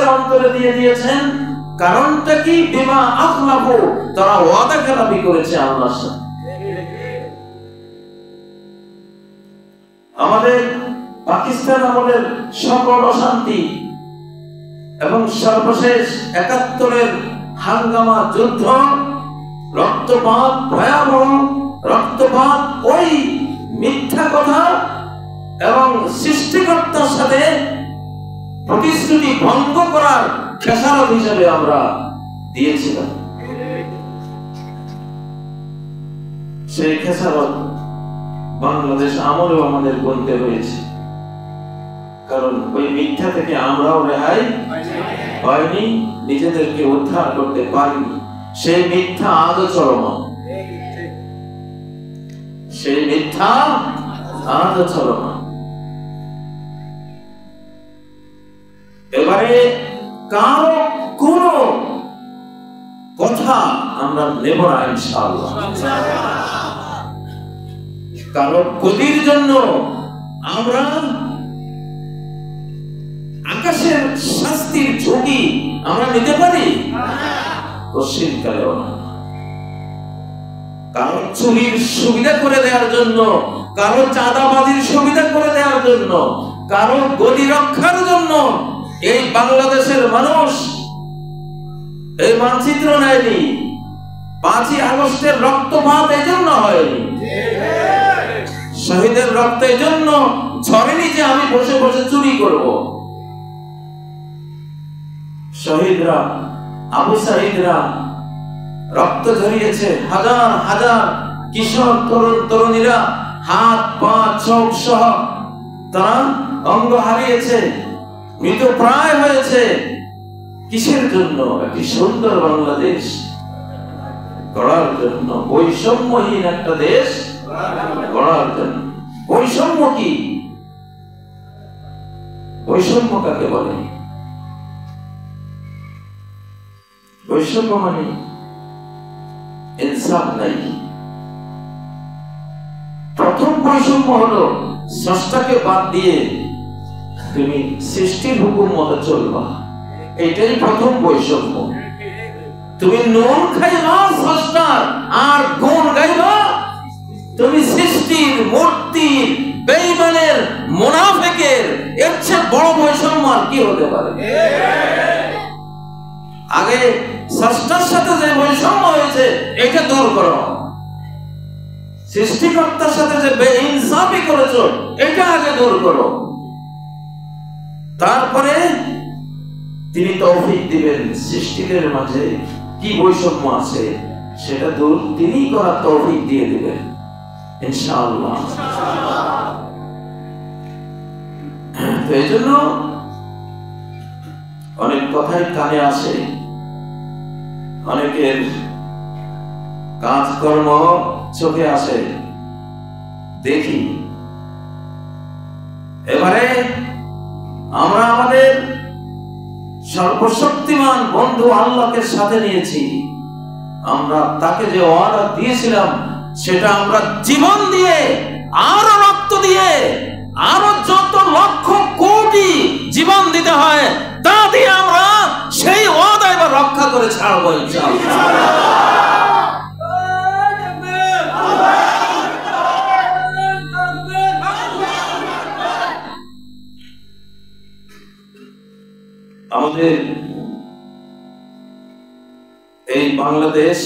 মানুষের অন্তরে দিয়ে দিয়েছেন। কারণটা কি? বিমা আখলাফু, তারা ওয়াদা খেলাপি করেছে আল্লাহর সাথে। আমাদের পাকিস্তান আমলের সকল অশান্তি এবং সর্বশেষ ৭১-এর হাঙ্গামা যুদ্ধ, রক্তপাত, ভয়াবহ রক্তপাত, ওই মিথ্যা কথা এবং সৃষ্টিকর্তার সাথে প্রতিশ্রুতি ভঙ্গ করার খেসারত হিসেবে আমরা দিয়েছিলাম। সেই খেসারত বাংলাদেশ আমলেও আমাদের বলতে হয়েছে, কারণ ওই মিথ্যা থেকে আমরাও রেহাই পাইনি, নিজেদেরকে উদ্ধার করতে পারিনি। সেই মিথ্যা আজও চলমান, সেই মিথ্যা আজও চলমান। এবারে কারো কোনো কথা আমরা নেব না ইনশাআল্লাহ। কারো গতির জন্য আমরা আকাশের শাস্তির ঝুঁকি আমরা নিতে পারি? কোশ্চিনকালেও না। কারো চুরির সুবিধা করে দেওয়ার জন্য, কারো চাঁদাবাজির সুবিধা করে দেওয়ার জন্য, কারো গতি রক্ষার জন্য এই বাংলাদেশের মানুষ এই মানচিত্র নেয়নি। ৫ই আগস্টের রক্তপাত এই জন্য হয়নি, শহীদের রক্ত এই জন্য ঝরেনি যে আমি বসে বসে চুরি করব। শহীদরা, আবু সাঈদরা রক্ত ঝরিয়েছে, হাজার হাজার কিশোর তরুণ তরুণীরা হাত পা চোখ সহ তারা অঙ্গ হারিয়েছে, মৃতপ্রায় হয়েছে। কিসের জন্য? একটি সুন্দর বাংলাদেশ গড়ার জন্য, বৈষম্যহীন একটা দেশ গড়ার জন্য। বৈষম্য কি? বৈষম্য কাকে বলে? বৈষম্য মানে ইনসাফ নাই। প্রথম বৈষম্য হলো স্রষ্টাকে বাদ দিয়ে তুমি সৃষ্টির হুকুম মতো চলবা, এটাই প্রথম বৈষম্য। তুমি নুন খাইবা স্রষ্টার আর গুণ গাইবা তুমি সৃষ্টির, মূর্তির, বেঈমানের, মুনাফিকের। এর চেয়ে বড় বৈষম্য আর কি হতে পারে? আগে স্রষ্টার সাথে যে বৈষম্য হয়েছে এটা দূর করো, সৃষ্টিকর্তার সাথে যে বেইনসাফি করেছো এটা আগে দূর করো, তারপরে তিনি তৌফিক দিবেন সৃষ্টিদের মাঝে কি বৈষম্য আছে সেটা দূর তিনি করার তৌফিক দিয়ে দিবেন ইনশাআল্লাহ। তো এই জন্য অনেক কথাই কানে আসে, অনেকের কাজকর্ম চোখে আসে, দেখি। এবারে আমরা আমাদের সর্বশক্তিমান বন্ধু আল্লাহকে সাথে নিয়েছি। আমরা তাকে যে ওয়াদা দিয়েছিলাম সেটা আমরা জীবন দিয়ে, আরো রক্ত দিয়ে, আরো যত লক্ষ কোটি জীবন দিতে হয় তা দিয়ে আমরা সেই ওয়াদা এবার রক্ষা করে ছাড়বো ইনশাআল্লাহ। আমাদের এই বাংলাদেশ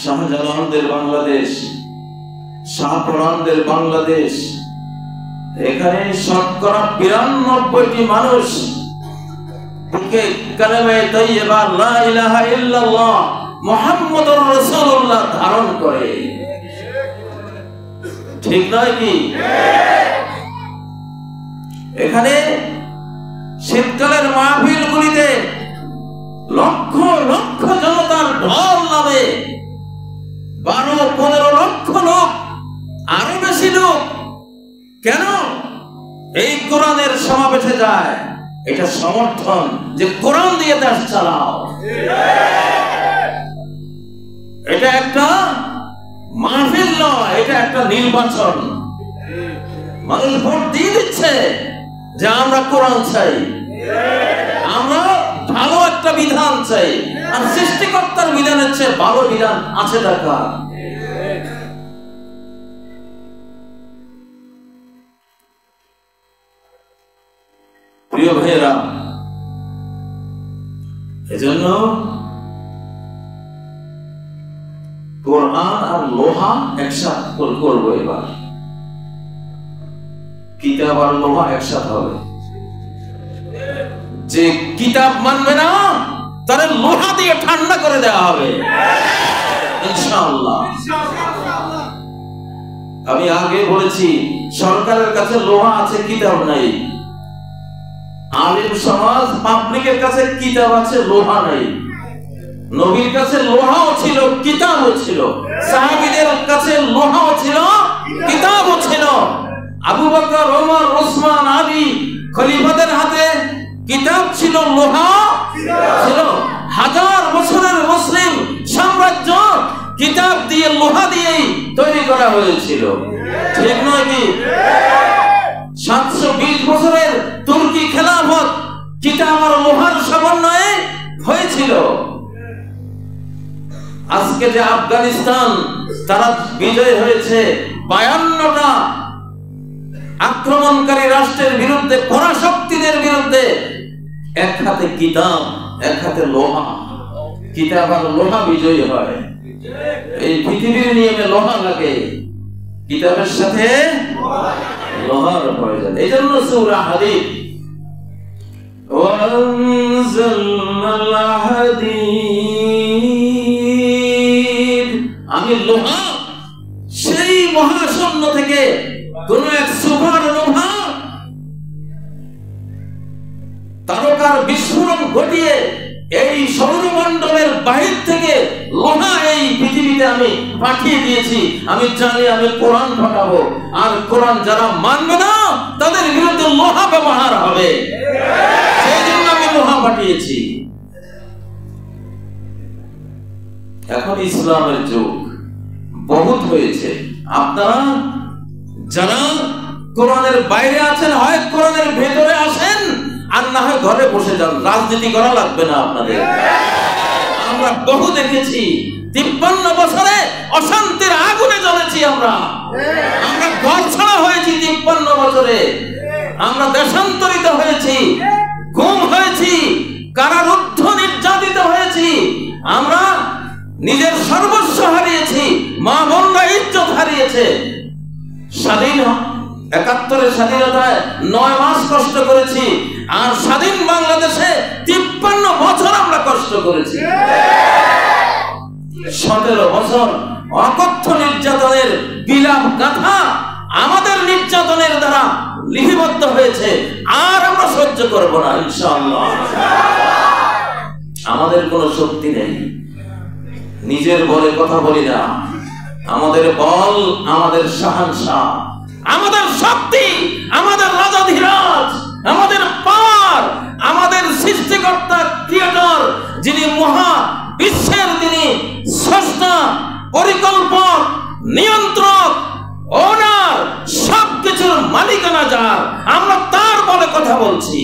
শাহজালালদের বাংলাদেশ, শাহপরানদের বাংলাদেশ, এখানে শতকরা ৯২টি মানুষ বুকে কালেমা তাইয়্যিবা লা ইলাহা ইল্লাল্লাহ মুহাম্মাদুর রাসূলুল্লাহ ধারণ করে। ঠিক নয় কি? এখানে শীতকালের মাহফিলগুলিতে লক্ষ লক্ষ জনতার ঢল নামে, ১২-১৫ লক্ষ লোক, আরো বেশি লোক কেন এই কোরআনের সমাবেশে যায়? এটা সমর্থন যে কোরআন দিয়ে দেশ চালাও। এটা একটা মাহফিল নয়, এটা একটা নির্বাচন। মানুষ ভোট দিয়ে দিচ্ছে যে আমরা কোরআন চাই, বিধান চাই, আর সৃষ্টিকর্তার বিধানের চেয়ে ভালো বিধান আছে দেখা। প্রিয় ভাইয়েরা, এজন্য কোরআন আর লোহা একসাথে করবো। এবার কিতাব আর লোহা একসাথে হবে। যে কিতাব মানবে না তারে লোহা দিয়ে ঠান্ডা করে দেওয়া হবে ইনশাআল্লাহ। আমি আগে বলেছি, সরকারের কাছে লোহা আছে, কিতাব নাই। আলিম সমাজ পাবলিকের কাছে কিতাব আছে, লোহা নাই। নবীর কাছে লোহাও ছিল, কিতাবও ছিল। সাহাবীদের কাছে লোহাও ছিল, কিতাবও ছিল। আবু বকর, ওমর, ওসমান, আলী খলিফাদের হাতে কিতাব ছিল, লোহা ছিল। হাজার বছরের মুসলিম সাম্রাজ্য কিতাব দিয়ে, লোহা দিয়েই তৈরি করা হয়েছিল, ঠিক নয় কি? 720 বছরের তুর্কি খেলাফত কিতাব আর লোহার সমন্বয়ে হয়েছিল। আজকে যে আফগানিস্তান, তারা বিজয় হয়েছে 52টা আক্রমণকারী রাষ্ট্রের বিরুদ্ধে, পরাশক্তিদের বিরুদ্ধে। এক হাতে কিতাব, এক হাতে লোহা। কিতাব আর লোহা বিজয়ী হয়। এই পৃথিবীর নিয়মে লোহা লাগে, কিতাবের সাথে লোহার প্রয়োজন। এই জন্য সূরা হাদীদ, ওয়ানজালনাল হাদীদ, আমি লোহা সেই মহাশূন্য থেকে কোন এক সুপার নোভা তারকার বিস্ফোরণ ঘটিয়ে এই সৌরমণ্ডলের বাহির থেকে লোহা এই পৃথিবীতে আমি পাঠিয়ে দিয়েছি। আমি জানি আমি কোরআন পাঠাবো, আর কোরআন যারা মানবে না তাদের বিরুদ্ধে লোহা ব্যবহার হবে। সেই জন্য আমি লোহা পাঠিয়েছি। এখন ইসলামের যুগ বহুত হয়েছে। আপনারা যারা কোরআনের বাইরে আছেন, হয় কোরআনের ভেতরে আসেন, আর না হয় ঘরে বসে যান। রাজনীতি করা লাগবে না আপনাদের। আমরা বহু দেখেছি, 53 বছরে অশান্তির আগুনে জ্বলেছি। আমরা ঘর ছাড়া হয়েছি 53 বছরে। আমরা দেশান্তরিত হয়েছি, গুম হয়েছি, কারারুদ্ধ নির্যাতিত হয়েছি। আমরা নিজের সর্বস্ব হারিয়েছি, মা বোনরা ইজ্জত হারিয়েছে। স্বাধীন 71-এর স্বাধীনতায় 9 মাস কষ্ট করেছি, আর স্বাধীন বাংলাদেশে 53 বছর আমরা কষ্ট করেছি। 17 বছর অকথ্য নির্যাতনের বিলাপ গাথা আমাদের নির্যাতনের দ্বারা লিপিবদ্ধ হয়েছে। আর আমরা সহ্য করব না ইনশাআল্লাহ। আমাদের কোনো শক্তি নেই, নিজের বলে কথা বলি না। আমাদের বল, আমাদের শাহানশাহ, আমাদের শক্তি, আমাদের রাজাধিরাজ, আমাদের পাওয়ার, আমাদের সৃষ্টিকর্তা, ক্রিয়েটর, যিনি মহা বিশ্বের, তিনি স্রষ্টা, পরিকল্পক, নিয়ন্ত্রক, ওনার, সবকিছুর মালিকানা যার, আমরা তার বলে কথা বলছি।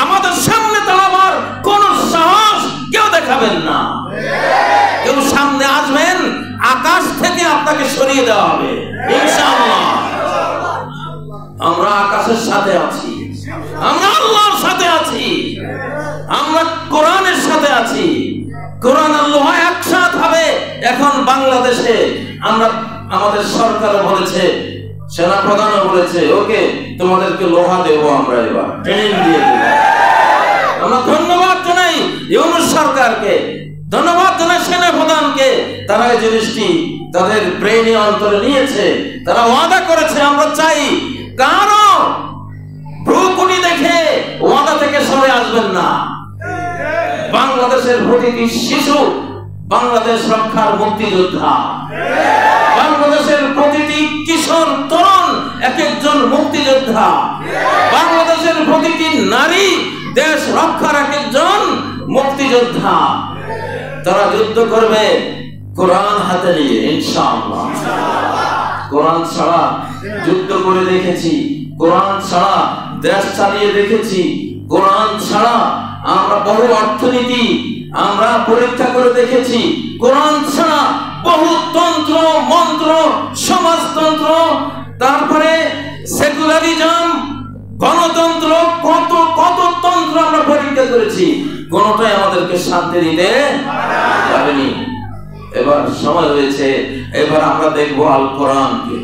আমাদের সামনে দাঁড়াবার কোন সাহস কেউ দেখাবেন না। কেউ সামনে আসবেন, আকাশ থেকে আপনাকে সরিয়ে দেওয়া হবে ইনশাআল্লাহ। আমরা আকাশের সাথে আছি, আমরা আল্লাহর সাথে আছি, আমরা কোরআনের সাথে আছি। কোরআন আর লোহা একসাথে হবে। এখন বাংলাদেশে আমরা, আমাদের সরকার বলেছে, সেনা প্রধানও বলেছে, ওকে তোমাদেরকে লোহা দেবো, আমরা এবার ট্রেনিং দিয়ে দেবো। আমরা ধন্যবাদ জানাই ইউনূস সরকারকে, ধন্যবাদ জানাই সেনা প্রধানকে। তারা এই জিনিসটি তাদের ব্রেইনে অন্তরে নিয়েছে, তারা ওয়াদা করেছে। আমরা চাই কারো ভ্রুকুটি দেখে ওয়াদা থেকে সরে আসবেন না। বাংলাদেশের প্রতিটি শিশু বাংলাদেশ রক্ষার মুক্তিযোদ্ধা, বাংলাদেশের প্রতিটি কিশোর তরুণ এক একজন মুক্তিযোদ্ধা, বাংলাদেশের প্রতিটি নারী দেশ রক্ষার এক একজন মুক্তিযোদ্ধা। তারা যুদ্ধ করবে কোরআন হাতে নিয়ে ইনশাআল্লাহ। কোরআন ছাড়া যুদ্ধ করে দেখেছি, কোরআন ছাড়া দেশ চালিয়ে দেখেছি, কোরআন ছাড়া আমরা বহু অর্থনীতি আমরা পরীক্ষা করে দেখেছি, কোরআন ছাড়া বহু তন্ত্র মন্ত্র, সমাজতন্ত্র, তারপরে সেকুলারিজম, গণতন্ত্র, কত কত তন্ত্র আমরা পরীক্ষা করেছি, কোনটাই আমাদেরকে শান্তি দিতে পারেনি। এবার সময় হয়েছে, এবার আমরা দেখবো আল কোরআনকে।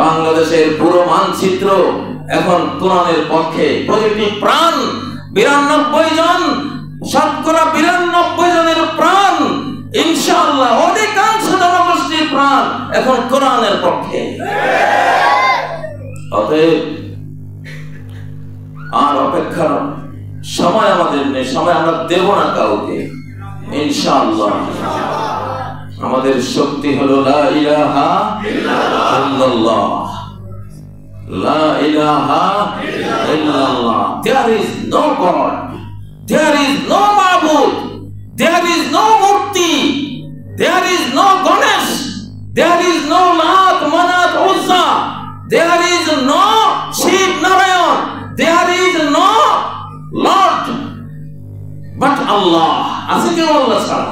বাংলাদেশের পুরো মানচিত্র এখন কোরআনের পক্ষে। প্রতিটি প্রাণ 92 জন, শতকরা 92 জনের প্রাণ, ইনশাআল্লাহ অধিকাংশ জনগোষ্ঠীর প্রাণ এখন কোরআনের পক্ষে। অতএব আর অপেক্ষার সময় আমাদের নেই, সময় আমরা দেব না কাউকে, ইনশাআল্লাহ। আমাদের শক্তি হলো লা ইলাহা ইল্লাল্লাহ, লা ইলাহা ইল্লাল্লাহ। There is no God, there is no ma'bud, there is no murti, there is no Ganesh, there is no Lat, Manat, Uzza, there is no Shiv, Narayan, there is no Lord but Allah. আছে কেউ আল্লাহ ছাড়া?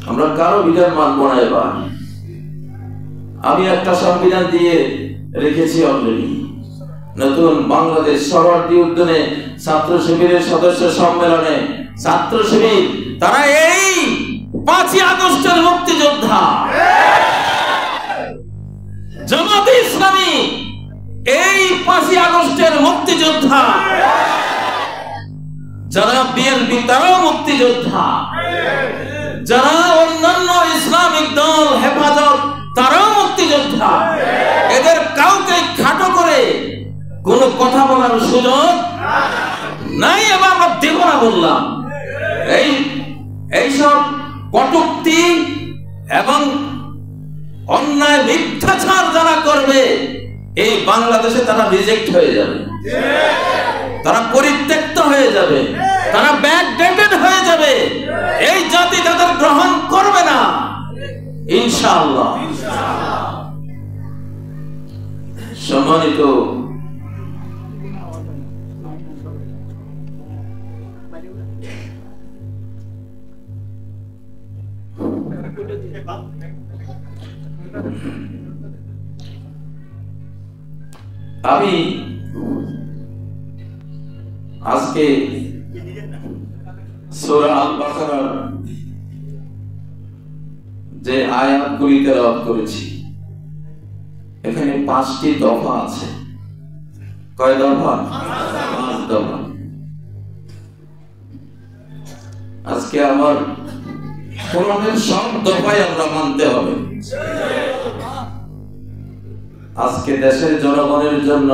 আমরা কারো বিধান মানব না। এবার আমি একটা সংবিধান দিয়ে রেখেছি অলরেডি। নতুন বাংলাদেশ সরোয়ার্দী উদ্যানে ছাত্র শিবিরের সদস্য সম্মেলনে ছাত্র শিবির তারা এই 5ই আগস্টের মুক্তিযোদ্ধা, জামাতে ইসলামী এই 5ই আগস্টের মুক্তিযোদ্ধা, যারা বিএনপি তারাও মুক্তিযোদ্ধা, যারা অন্যান্য ইসলামিক দল হেফাজত তারাও মুক্তিযোদ্ধা। এদের কাউকে খাটো করে কোনো কথা বলার সুযোগ নাই। এবার আমরা দেব না বললাম। এইসব কটূক্তি এবং অন্যায় মিথ্যাচার যারা করবে এই বাংলাদেশে তারা রিজেক্ট হয়ে যাবে, তারা পরিত্যক্ত হয়ে যাবে, তারা ব্যাকডেটেড হয়ে যাবে। এই জাতি তাদের গ্রহণ করবে না ইনশাআল্লাহ। সম্মানিত আমি আজকে সূরা আল বাকারার যে আয়াতগুলি তেলাওয়াত করেছি, এখানে 5টি দফা আছে। কয় দফা? 5 দফা। আজকে আমার কোরআনের সব দফাই আমরা মানতে হবে। আজকে দেশের জনগণের জন্য,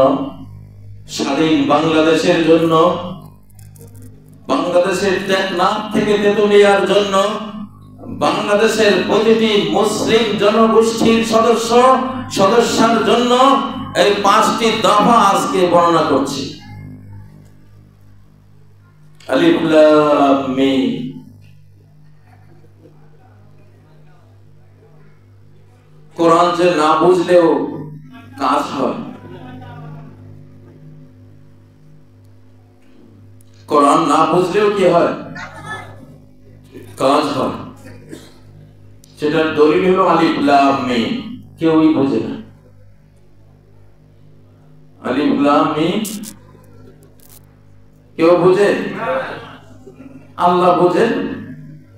স্বাধীন বাংলাদেশের জন্য, বাংলাদেশের টেকনাফ থেকে তেতুলিয়ার জন্য, বাংলাদেশের প্রতিটি মুসলিম জনগোষ্ঠীর সদস্যের জন্য এই 5টি দফা আজকে বর্ণনা করছি। আলিফ লাম মিম। কোরআন যে না বুঝলেও কাজ হয়, কোরআন না বুঝলেও কি হয়? কাজ হয়। সেটার দলিল হলো আলিফ লাম মিম। কেউই বোঝে না আলিফ লাম মিম। কেউ বোঝে? আল্লাহ বোঝেন,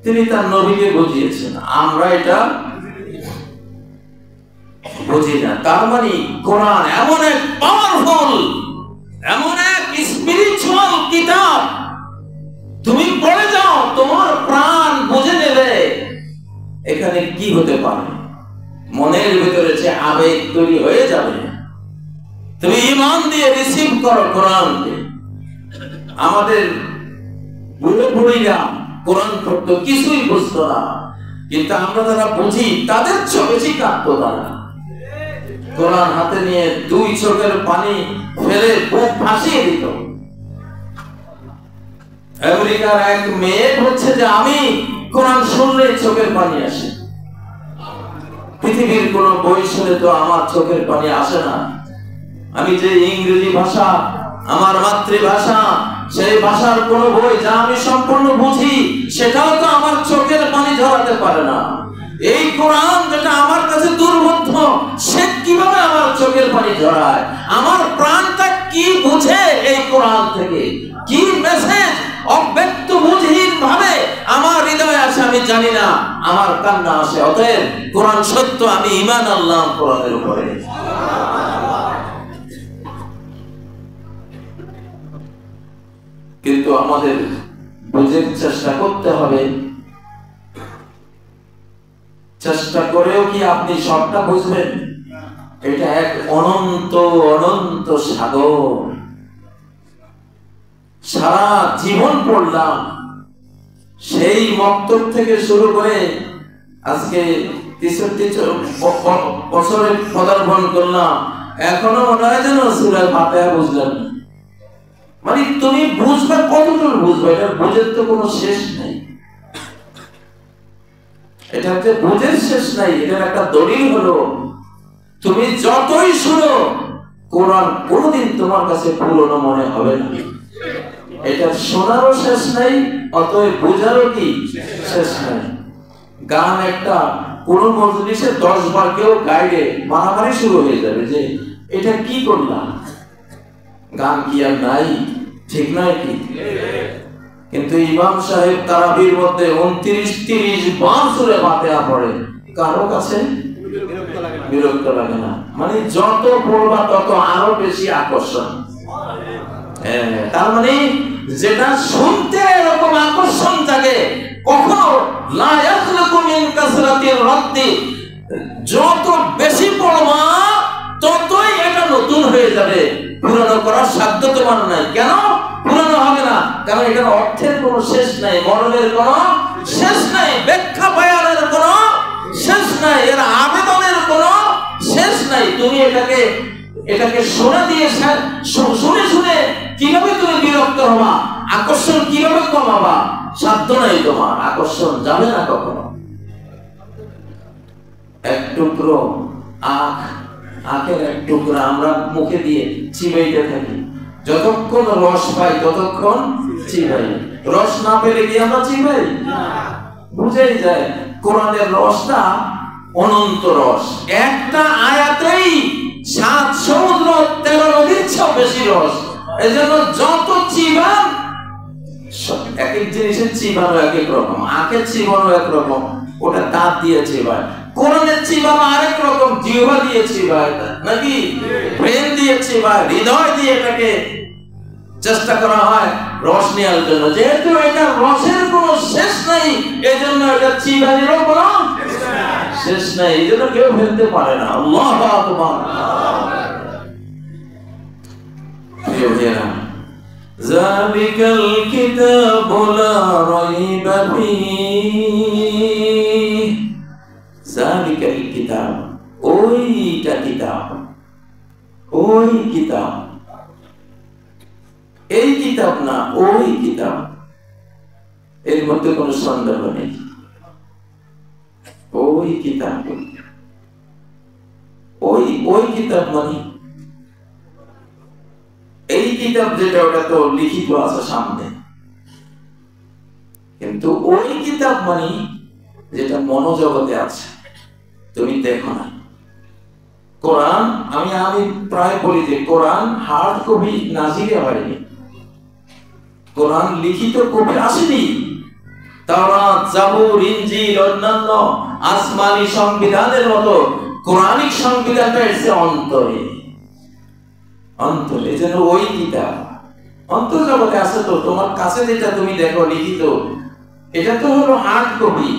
তিনি তার নবীকে বুঝিয়েছেন। আমরা এটা বুঝি না। তার মানে কোরআন এমন এক পাওয়ারফুল, এমন এক স্পিরিচুয়াল কিতাব, তুমি পড়ে যাও তোমার প্রাণ বুঝে নেবে এখানে কি হতে পারে। মনের ভিতরে যে আবেগ তৈরি হয়ে যাবে, তুমি ঈমান দিয়ে রিসিভ করো কোরআনকে। আমাদের বুড়ো বুড়িরা কোরআন পড়তো, কিছুই বুঝতো না, কিন্তু আমরা যারা বুঝি তাদের চেয়ে বেশি কাঁদতো তারা। কোরআন হাতে নিয়ে 2 চোখের পানি ফেলে বুক ভাসিয়ে দিত। আমেরিকার এক মেয়ে বলছে যে আমি কোরআন শুনলেই চোখের পানি আসে। পৃথিবীর কোন বই শুনে তো আমার চোখের পানি আসে না। আমি যে ইংরেজি ভাষা আমার মাতৃভাষা, সেই ভাষার কোন বই যা আমি সম্পূর্ণ বুঝি সেটাও তো আমার চোখের পানি ঝরাতে পারে না। এই কোরআন যেটা আমার কাছে দুর্বোধ্য, সে কিভাবে আমার চোখের পানি ঝরায়? আমার প্রাণটা কি বুঝে এই কোরআন থেকে? কি মেসেজ অব্যক্ত বুঝহীন ভাবে আমার হৃদয়ে আসে আমি জানি না, আমার কান্না আসে। অতএব কোরআন সত্য, আমি ঈমান আনলাম কোরআনের উপরে। কিন্তু আমাদের বুঝার চেষ্টা করতে হবে। চেষ্টা করেও কি আপনি সবটা বুঝবেন? এটা এক অনন্ত অনন্ত সাগর। সারা জীবন পড়লাম, সেই মক্তব থেকে শুরু করে আজকে 63 বছরে পদার্পণ করলাম, এখনো মনে হয় যেন সূরা ফাতিহা বুঝলাম। মানে তুমি বুঝবে কতটুকু বুঝবে? এটা বুঝের তো কোনো শেষ নাই। এটাতে বুঝের শেষ নাই। এটার একটা দলিল হলো, তুমি যতই শুনো কোরআন কোনদিন তোমার কাছে পুরনো মনে হবে না। এটা শোনারও শেষ নাই, অতএব বুঝারও কি শেষ নাই। গান একটা কোন মজলিসে 10 বার কেউ গাইলে মারামারি শুরু হয়ে যাবে যে এটা কি করলাম। গান কি আর নাই? ঠিক নয় কি? কিন্তু ইমাম সাহেব তারাবির মধ্যে 29-30 বার সূরা ফাতিহা পড়ে, কারো কাছে বিরক্ত লাগে না। মানে যত পড়বা তত আরো বেশি আকর্ষণ। তার মানে যেটা শুনতে এরকম আকর্ষণ জাগে, কখনো লা ইয়াখলুকু মিন কাসরাতির রাদ্দি, যত বেশি পড়বা ততই এটা নতুন হয়ে যাবে। পুরানো করার সাধ্য তোমার নাই। কেন পুরানো হবে না? কারণ এটার অর্থের কোনো শেষ নাই, মরণের কোনো শেষ নাই, ব্যাখ্যা বয়ানের কোনো শেষ নাই, এর আবেদনের কোনো শেষ নাই। তুমি এটাকে শোনা দিয়ে শুনে শুনে কিভাবে তুমি বিরক্ত হবা, আকর্ষণ কিভাবে কমাবা? সাধ্য নাই তোমার, আকর্ষণ যাবে না কখনো। এক টুকরো আখের এক টুকরা আমরা মুখে দিয়ে চিবাইতে থাকি, যতক্ষণ রস পাই ততক্ষণ চিবাই। রস না পেলে কি আমরা চিবাই? বুঝেই যায় কোরআনের রসটা অনন্ত রস। একটা আয়াতেই 7 সমুদ্র 13 নদীর চেয়েও বেশি রস। এজন্য যত চিবান, এক এক জিনিসের চিবানো এক এক রকম। আখের চিবানো এক রকম, ওটা দাঁত দিয়ে চিবায়। কোরআনের চিবানো আরেক রকম, জিহ্বা দিয়ে চিবায়, নাকি ব্রেন দিয়ে চিবায়, হৃদয় দিয়ে এটাকে চেষ্টা করা হয় রস নেওয়ার জন্য। যেহেতু এটা রসের কোনো শেষ নাই, এই জন্য এটা চিবানিরও কোনো শেষ নাই, এই জন্য কেউ ফেলতে পারে না। আল্লাহু আকবার। যালিকাল কিতাবু লা রাইবা ফীহি, যালিকাল কিতাব, ওইটা কিতাব, ওই কিতাব, এই কিতাব না, ওই কিতাব। এর মধ্যে কোনো সন্দেহ নেই। ওই কিতাব, ওই কিতাব মানে এই কিতাব যেটা, ওটা তো লিখিত আছে সামনে, কিন্তু ওই কিতাব মানে যেটা মনোজগতে আছে, তুমি দেখো না। কোরআন আমি প্রায় বলি যে কোরআন হার্ড কপি নাজিলে হয়নি, কোরআন লিখিত কপি আসেনি। তাওরাত, জাবুর, ইনজিল, অন্যান্য আসমানি সংবিধানের মতো কোরআনিক সংবিধানটা এসেছে অন্তরে, অন্তরে। এজন্য ওই কিতাব অন্তর্জগতে আছে। তো তোমার কাছে যেটা তুমি দেখো লিখিত, এটা তো হলো হার্ড কপি।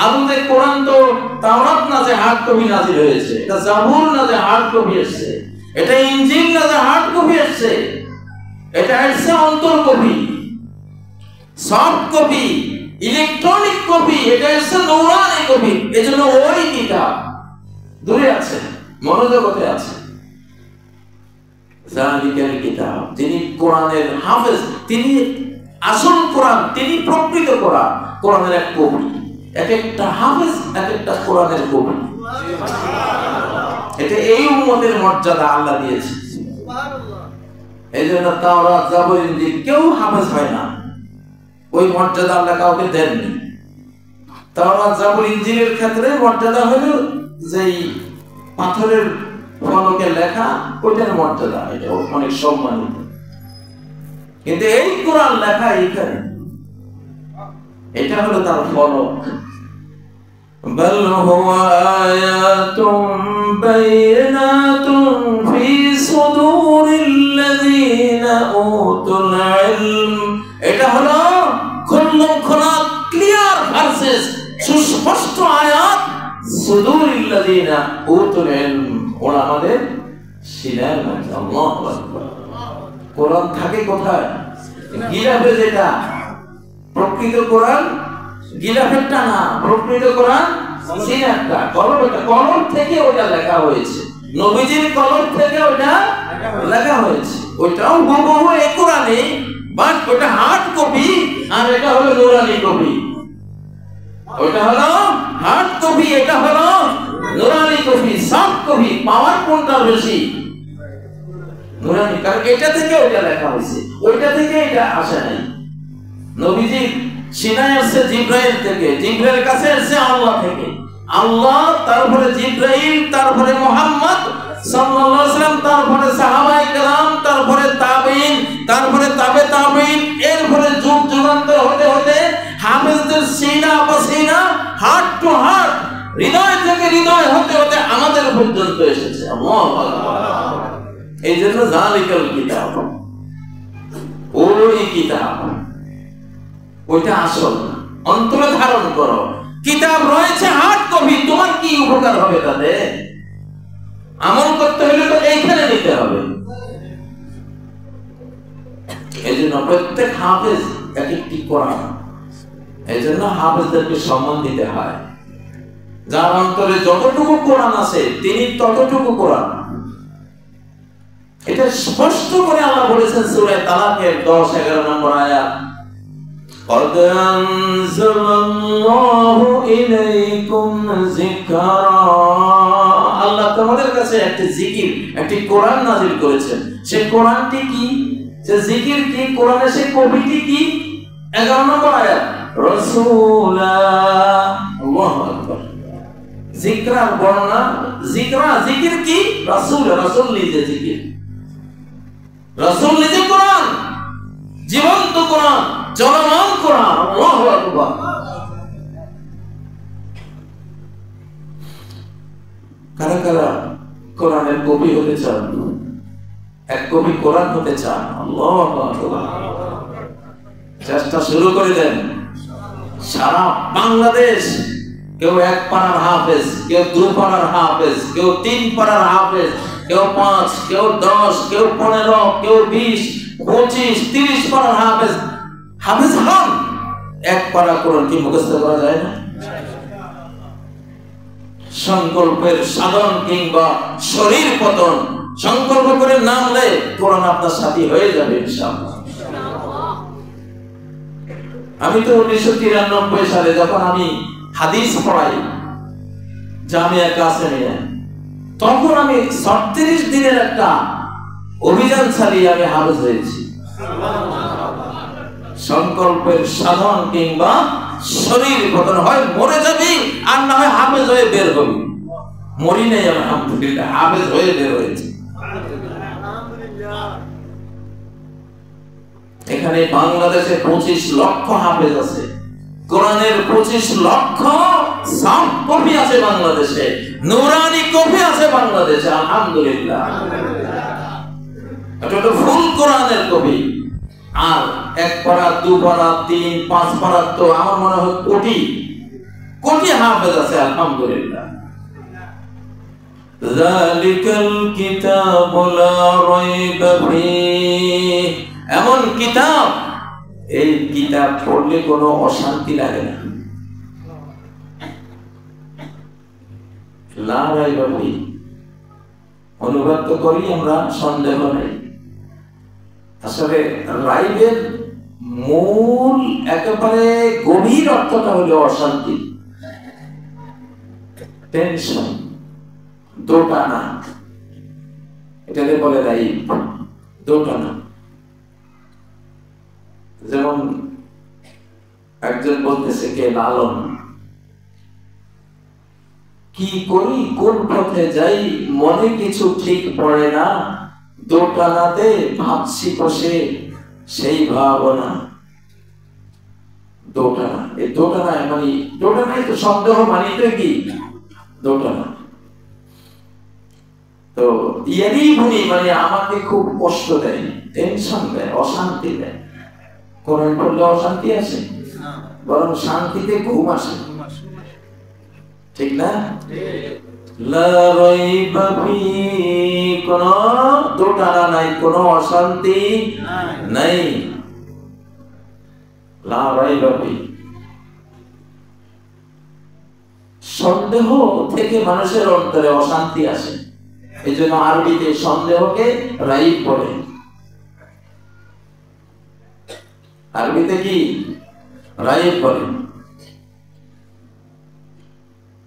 আদতে কোরআন তো তাওরাত না যে হার্ড কপি নাজিল হয়েছে, এটা জাবুর না যে হার্ড কপি এসেছে, এটা ইনজিল না যে হার্ড কপি এসেছে, এটা এসেছে অন্তর copy, soft copy, electronic copy, এটা এসেছে নূরানি কপি। এজন্য ওই কিতাব দূরে আছে, মনোজগতে আছে। যালিকাল কিতাব, যিনি কোরআনের হাফেজ, তিনি আসল কোরআন, তিনি প্রকৃত কোরআন, কোরআনের এক কবি। এক একটা হাফেজ এক একটা কোরআনের কবি। এটা এই উম্মতের মর্যাদা আল্লাহ দিয়েছে। এই জন্য তাওরাত, জাবুর, ইনজিল কেউ হাফেজ হয় না, ওই মর্যাদা আল্লাহ কাউকে দেননি। তাওরাত, জাবুর, ইনজিলের ক্ষেত্রে মর্যাদা হলো যেই পাথরের ফলকে লেখা, ওইটার মর্যাদা, এটা অনেক সম্মানিত। কিন্তু এই কোরআন লেখা এইখানে, এটা হলো তার ফলক। بل هو آيات بينات في صدور الذين أوتوا العلم। এটা হলো খোলা ক্লিয়ার ভার্সেস, সুস্পষ্ট আয়াত, সুদুরিল্লাযিনা উতুল ইলম, ওরা আমাদের সিনার মধ্যে। আল্লাহু আকবার। কোরআন থাকে কোথায়? গিলাফে, যেটা প্রকৃত কোরআন গিলাফেরটা না, প্রকৃত কোরআন সিনারটা, কলমটা, কলম থেকে ওটা লেখা হয়েছে, নবীজির কলম থেকে ওটা লেখা হয়েছে। ওইটাও হুবহু এই কোরআনে, বাট ওটা হার্ড কপি আর এটা হলো নুরানি কপি। ওটা হলো হার্ড কপি, এটা হলো নুরানি কপি, সফট কপি। পাওয়ার কোনটা বেশি? নুরানি, কারণ এটা থেকে ওটা লেখা হয়েছে, ওইটা থেকে এটা আসে নাই। নবীজি সিনায় আসছে জিব্রাইল থেকে, জিব্রাইলের কাছে আসছে আল্লাহ থেকে, আল্লাহ, তারপরে জিব্রাইল, তারপরে মুহাম্মদ সাল্লাল্লাহু আলাইহি ওয়াসাল্লাম, তারপরে সাহাবায়ে কেরাম, তারপরে তাবেঈন, তারপরে তাবে তাবেঈন, এরপরে যুগ যুগান্তর হতে হতে হাফেজদের সিনা বাসিনা, হার্ট টু হার্ট, হৃদয় থেকে হৃদয় হতে হতে আমাদের পর্যন্ত এসেছে। আল্লাহু আকবার। এই জন্য যালিকাল কিতাব, ওই কিতাব, ওইটা আসল, অন্তরে ধারণ করো। কিতাব রয়েছে হার্ড কপি, তোমার কি উপকার হবে তাতে? আমল করতে হলে তো এইখানে নিতে হবে। এই জন্য প্রত্যেক হাফেজ এক একটি কোরআন, এই জন্য হাফেজদেরকে সম্মান দিতে হয়। যার অন্তরে যতটুকু কোরআন আছে তিনি ততটুকু কোরআন। এটা স্পষ্ট করে আল্লাহ বলেছেন সূরা তালাকের 10-11 নম্বর আয়াত, قد أنزل الله إليكم ذكرا। আল্লাহ তোমাদের কাছে একটা জিকির, একটি কোরআন নাযিল করেছেন। সেই কোরআনটি কি, সেই জিকির কি, কোরআনের সেই কবিটি কি? 11 নম্বর আয়াত, রাসূলা। আল্লাহু আকবার। জিকরার বর্ণনা, জিকরা, জিকির কি? রাসূল, রাসূল নিজে জিকির, রাসূল নিজে কোরআন, জীবন্ত কোরআন, চলমান কোরআন। আল্লাহু আকবার। কারা কারা কোরআনের কবি হতে চান? এক কবি কোরআন হতে চান? আল্লাহু আকবার। চেষ্টা শুরু করে দেন। সারা বাংলাদেশ কেউ 1 পারার হাফেজ, কেউ 2 পারার হাফেজ, কেউ 3 পারার হাফেজ, কেউ 5, কেউ 10, কেউ 15, কেউ 20, 25, 30 পারার হাফেজ, হাফেজ হন। 1 পারা কোরআন কি মুখস্থ করা যায় না? সংকল্পের সাধন কিংবা শরীর পতন, সংকল্প করে নামলে কোরআন আপনার সাথী হয়ে যাবে ইনশাআল্লাহ। আমি তো 1993 সালে যখন আমি হাদিস পড়াই জামিয়া কাসেমিয়া, তখন আমি 37 দিনের একটা অভিযান চালিয়ে আমি হাফেজ হয়েছি। সংকল্পের সাধন কিংবা শরীর পতন, হয় মরে যাবি আর না হয় হাফেজ হয়ে বের হবি। মরি নাই, আলহামদুলিল্লাহ, হাফেজ হয়ে বের হয়েছি। এখানে বাংলাদেশে 25 লক্ষ হাফেজ আছে, কোরআনের 25 লক্ষ সফট কপি আছে বাংলাদেশে, নুরানি কপি আছে বাংলাদেশে, আলহামদুলিল্লাহ। এটা তো ফুল কোরআনের কপি। আর 1 পারা, 2 পারা, 3, 5 পারা তো আমার মনে হয় কোটি কোটি হাফেজ আছে, আলহামদুলিল্লাহ। যালিকাল কিতাবু লা রাইবা ফীহি, এমন কিতাব, এই কিতাব পড়লে কোনো অশান্তি লাগে না। লা রাইবা ফীহি অনুবাদ তো করি আমরা, সন্দেহ নেই। আসলে রাইবের মূল একেবারে গভীর অর্থটা হলো অশান্তি, টেনশন, দোটানা। এটাকে বলে রাইব, দোটানা। যেমন একজন বলতেছে কে লালন, কি করি কোন পথে যাই মনে কিছু ঠিক পড়ে না, দোটানাতে ভাবছি বসে সেই ভাবনা। দোটানা, এই দোটানায় মানে দোটানায় তো সন্দেহ মানে তো কি দোটানা। তো ইয়ারি ভুনি মানে আমাকে খুব কষ্ট দেয়, টেনশন দেয়, অশান্তি দেয়। কোরআন পড়লে অশান্তি আসে, বরং শান্তিতে ঘুম আসে, ঠিক না? লা রাইবা ফি, কোনো দোটানা নাই, কোনো অশান্তি নাই। লা রাইবা ফি, সন্দেহ থেকে মানুষের অন্তরে অশান্তি আসে। এই জন্য আরবিতে সন্দেহকে রাইব বলে। আরবিতে কি রাইব বলে।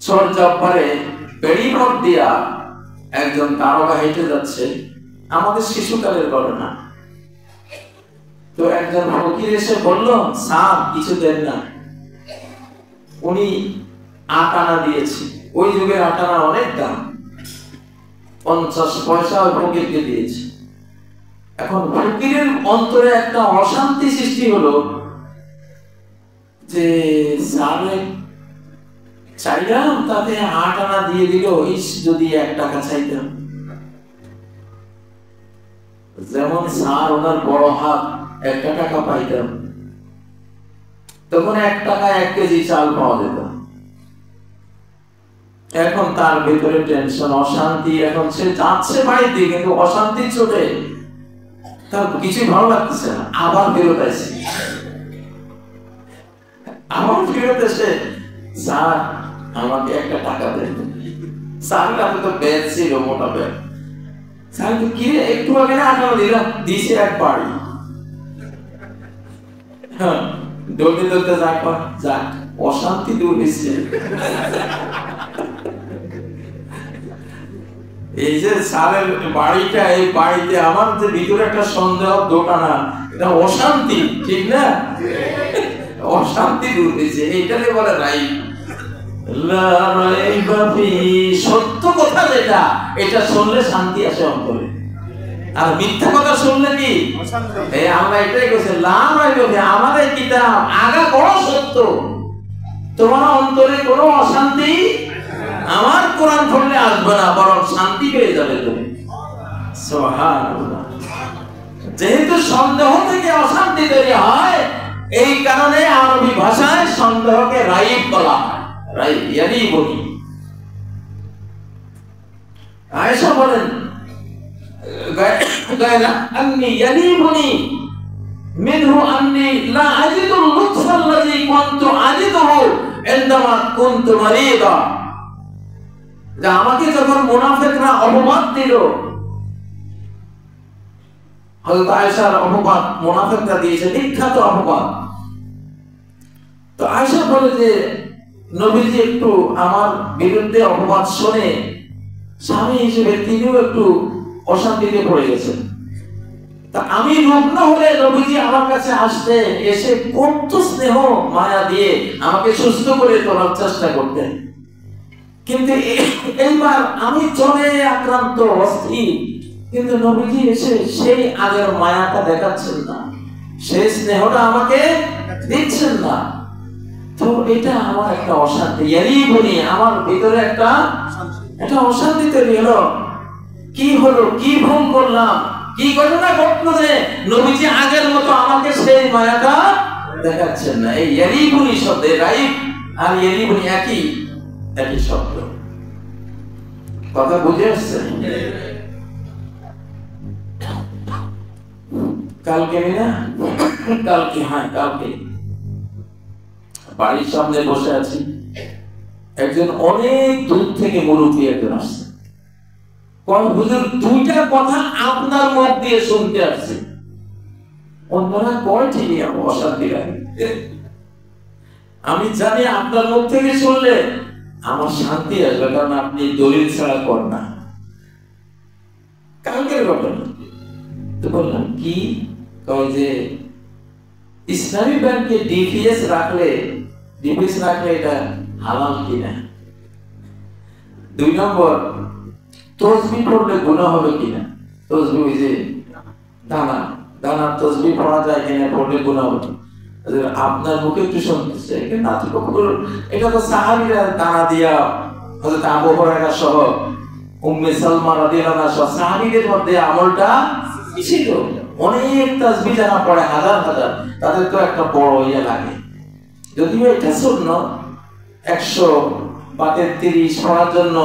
ছোট জব্বারে বেড়ি পথ দিয়া একজন তারকা হেঁটে যাচ্ছে, আমাদের শিশুকালের ঘটনা। তো একজন ফকির এসে বলল, সাপ কিছু দেন না। উনি 8 আনা দিয়েছে, ওই যুগের 8 আনা অনেক দাম, 50 পয়সা ওই ফকিরকে দিয়েছে। এখন ফকিরের অন্তরে একটা অশান্তি সৃষ্টি হলো যে সারে চাইলাম, তাতে 8 আনা দিয়ে দিল, ইস যদি 1 টাকা চাইতাম। যেমন স্যার ওনার বড় হাত, 1 টাকা পাইতাম, তখন 1 টাকা 1 কেজি চাল পাওয়া যেত। এখন তার ভিতরে টেনশন, অশান্তি। এখন সে যাচ্ছে বাড়িতে, কিন্তু অশান্তি চোটে তার কিছু ভালো লাগতেছে না। আবার ফেরত আসে, আবার ফেরত এসে, স্যার আমাকে 1 টাকা দেন। স্যার আপনি তো ব্যাগ ছিল, মোটা ব্যাগ। স্যার কি একটু আগে না 8 দিলাম, দিছে 1 বাড়ি। হ্যাঁ, দৌড়তে দৌড়তে যাক, অশান্তি দূর হয়েছে। এই যে স্যারের বাড়িটা, এই বাড়িতে আমার যে ভিতরে একটা সন্দেহ, দোটানা, এটা অশান্তি, ঠিক না? অশান্তি দূর হয়েছে, এইটাকে বলে রাইব। লা রাইবা ফি, সত্য কথা যেটা, এটা শুনলে শান্তি আসে অন্তরে। আর মিথ্যা কথা শুনলে কি এই আমরা এটাই কইছি, লা রাইবা ফি, আমাদের কিতাব আগা বড় সত্য, তোমার অন্তরে কোনো অশান্তি আমার কোরআন পড়লে আসবে না, বরং শান্তি পেয়ে যাবে তুমি। সুবহানাল্লাহ। যেহেতু সন্দেহ থেকে অশান্তি তৈরি হয়, এই কারণে আরবি ভাষায় সন্দেহকে রাইব বলা হয়। রাইব ইয়ানি বলি। আয়েশা বলেন, গায়লা আন্নি ইয়ানিবুনি মিনহু আন্নি লা আজিদুল লুতফাল্লাযী কুনতু আজিদুহু ইনদামা কুনতু মারিদা। যে আমাকে যখন মুনাফিকরা অপবাদ দিল, হযরত আয়েশার অপবাদ মুনাফিকরা দিয়েছে, বিখ্যাত অপবাদ। তো আয়েশা বলে যে নবীজি একটু আমার বিরুদ্ধে অপবাদ শুনে স্বামী হিসেবে তিনিও একটু অশান্তিতে পড়ে গেছেন। তা আমি রুগ্ন হলে নবীজি আমার কাছে আসতেন, এসে কত স্নেহ মায়া দিয়ে আমাকে সুস্থ করে তোলার চেষ্টা করতেন। কিন্তু এইবার আমি জ্বরে আক্রান্ত, অস্থির, কিন্তু নবীজি এসে সেই আগের মায়াটা দেখাচ্ছেন না, সেই স্নেহটা আমাকে দিচ্ছেন না। তো এটা আমার একটা অশান্তি, ইয়ারিবুনি, আমার ভিতরে একটা অশান্তি তৈরি হলো। কি হলো, কি ভুল করলাম, কি ঘটনা ঘটলো যে নবীজি আগের মতো আমাকে সেই মায়াটা দেখাচ্ছেন না। এই ইয়ারিবুনি শব্দে রাইব আর ইয়ারিবুনি একই শব্দ। কথা বুঝে আসছে? কালকে না, কালকে, হ্যাঁ কালকে বাড়ির সামনে বসে আছি, একজন অনেক দূর থেকে মুরব্বী একজন আসছে। হুজুর 2টা কথা আপনার মুখ দিয়ে শুনতে আসছে। অন্যরা কয় ঠিকই, আমার অশান্তি লাগে। আমি জানি আপনার মুখ থেকে শুনলে আমার শান্তি আসবে, কারণ আপনি দলিল ছাড়া কর না। কালকের ঘটনা। তো বললাম কি, কয় যে ইসলামী ব্যাংকে ডিপিএস রাখলে এটা হালাল কিনা। 2 নম্বর, তসবিহ পড়লে গুনাহ হবে কিনা। তসবিহ ওই যে দানা তসবিহ পড়া যায় কিনা, পড়লে গুনাহ হবে। আপনার মুখে একটু শুনতে চাই, এটা তো সাহাবীরা দানা দিয়া, হযরত আবু হুরায়রা সহ উম্মে সালমা রাদিয়াল্লাহু আনহা সহ সাহাবীদের মধ্যে আমলটা ছিল। অনেক তাসবিহ জানা পড়ে, হাজার হাজার, তাদের তো একটা বড় ইয়ে লাগে। যদিও এটা সুন্নাত, 100 বা 33 পড়ার জন্য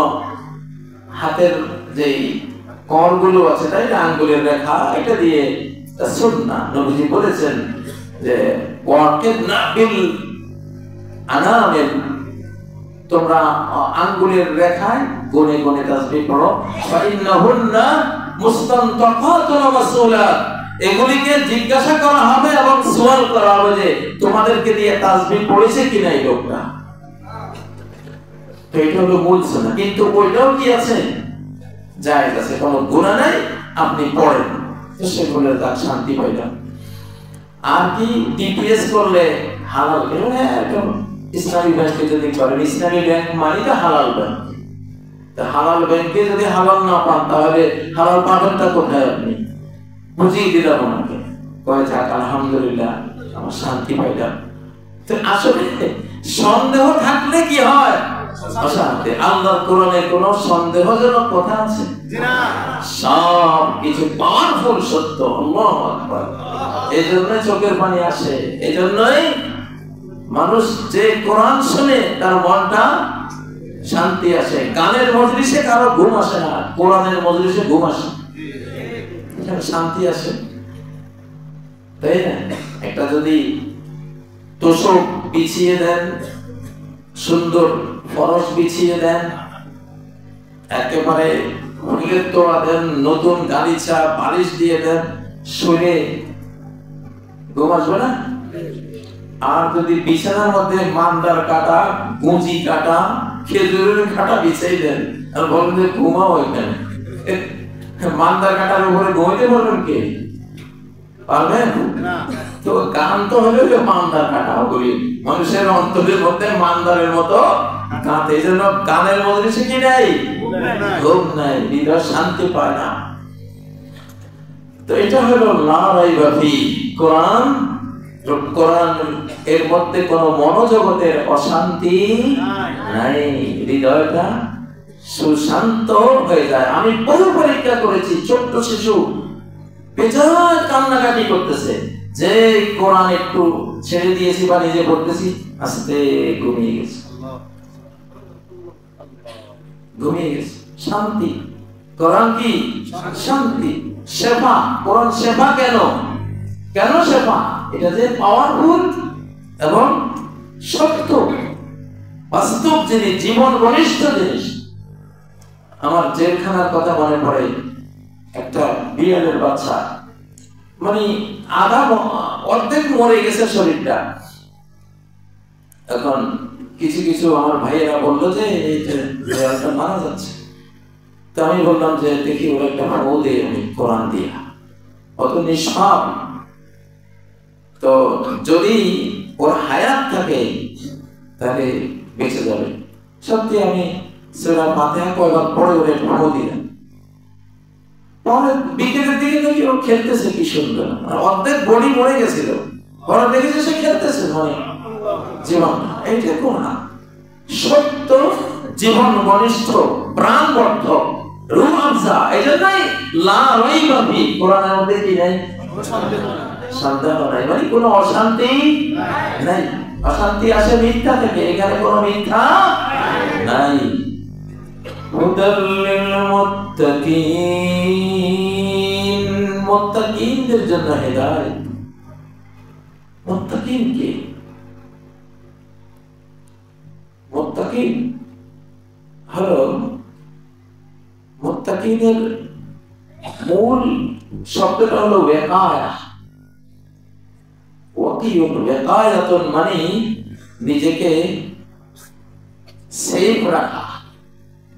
হাতের যে করগুলো আছে, তাই না, আঙ্গুলের রেখা, এটা দিয়ে সুন্নাত। নবীজি বলেছেন যে ওয়াকিবনা বিল আনামিল, তোমরা আঙ্গুলের রেখায় গুনে গুনে তাসবিহ পড়ো। ফা ইন্নাহুন্না মুস্তানতাকাতুন ওয়া মাসউলাত, এগুলিকে জিজ্ঞাসা করা হবে এবং সওয়াল করা হবে যে তোমাদেরকে দিয়ে তাসবিহ পড়েছে কিনা এই লোকটা। তো এটা হলো মূল সুন্নাহ। কিন্তু ওইটাও কি আছে, জায়েজ আছে, কোনো গুনাহ নাই, আপনি পড়েন। তো সেগুলোর তার শান্তি পাইলাম। আর কি ডিপিএস করলে হালাল, ইসলামী ব্যাংকে যদি করেন, ইসলামী ব্যাংক মানে তো হালাল ব্যাংক। হালাল ব্যাংকে যদি হালাল না পান, তাহলে হালাল পাবেনটা কোথায়? আপনি বুঝিয়ে দিলাম ওনাকে, কয়ে যাক আলহামদুলিল্লাহ আমার শান্তি পাইলাম। তো আসলে সন্দেহ থাকলে কি হয়? অশান্তি। আল্লাহর কোরআনে কোনো সন্দেহজনক কথা আছে? সব কিছু পাওয়ারফুল সত্য। আল্লাহু আকবার। এজন্য চোখের পানি আসে, এজন্যই মানুষ যে কোরআন শুনে তার মনটা শান্তি আসে। গানের মজলিসে কারো ঘুম আসে না, কোরআনের মজলিসে ঘুম আসে, শান্তি আসে, তাই না? একটা যদি তোষক বিছিয়ে দেন, সুন্দর ফরশ বিছিয়ে দেন, একেবারে ফুলের তোড়া দেন, নতুন গালিচা বালিশ দিয়ে দেন, শুনে ঘুম আসবে না? আর যদি বিছানার মধ্যে মান্দার কাটা, গুঁজি কাটা, খেজুরের কাটা বিছাই দেন আর বলেন যে ঘুমাও এখানে, মান্দার কাটার উপরে ঘুমাইতে পারবেন কে? পারবেন না। তো গান তো হলো মান্দার কাটা, বলি মানুষের অন্তরের মধ্যে মান্দারের মতো কাঁদে। এই জন্য গানের মজলিসে কি নাই? ঘুম নাই, হৃদয় শান্তি পায় না। তো এটা হলো লা রাইবা ফি, কোরআন এর মধ্যে কোন মনোজগতের অশান্তি নাই, হৃদয়টা সুশান্ত হয়ে যায়। আমি বহু পরীক্ষা করেছি, ছোট্ট শিশু বেজায় কান্নাকাটি করতেছে, যে কোরআন একটু ছেড়ে দিয়েছি বা নিজে পড়তেছি, আস্তে ঘুমিয়ে গেছে, ঘুমিয়ে গেছে। শান্তি। কোরআন কি শান্তি, শেফা। কোরআন শেফা কেন? কেন শেফা? এটা যে পাওয়ারফুল এবং সত্য, বাস্তব জিনিস, জীবন ঘনিষ্ঠ জিনিস। আমার জেলখানার কথা মনে পড়ে। একটা বিড়ালের বাচ্চা, মানে অর্ধেক মরে গেছে শরীরটা। এখন কিছু কিছু আমার ভাইয়েরা বললো যে বিড়ালটা মারা যাচ্ছে। তো আমি বললাম যে দেখি ওর একটা ফু দিয়ে আমি কোরআন দিয়া, অত নিষ্পাপ, তো যদি ওর হায়াত থাকে তাহলে বেঁচে যাবে। সত্যি আমি সূরা ফাতিহা কয়বার পড়ে ওরে ফু দিলাম। পরে বিকেলের দিকে দেখি ও খেলতেছে, কি সুন্দর, অর্ধেক বডি মরে গেছিল, পরে দেখেছে সে খেলতেছে। মানে জীবন এইটা কোরআন, সত্য, জীবন ঘনিষ্ঠ, প্রাণবর্ধক, রূহ আফজা। এই জন্যই লা রাইবা ফি, কোরআনের মধ্যে কি নাই? সন্দেহ নাই, মানে কোনো অশান্তি নাই। অশান্তি আসে মিথ্যা থেকে, এখানে কোনো মিথ্যা নাই। হুদাল লিল মুত্তাকিন, মুত্তাকিনদের জন্য হেদায়েত। মুত্তাকিন কে? মুত্তাকিন হলো, মুত্তাকিনের মূল শব্দটা হলো ওয়াকায়া। ওয়াকিউন, ওয়াকায়াতুন মানে নিজেকে সেফ রাখা,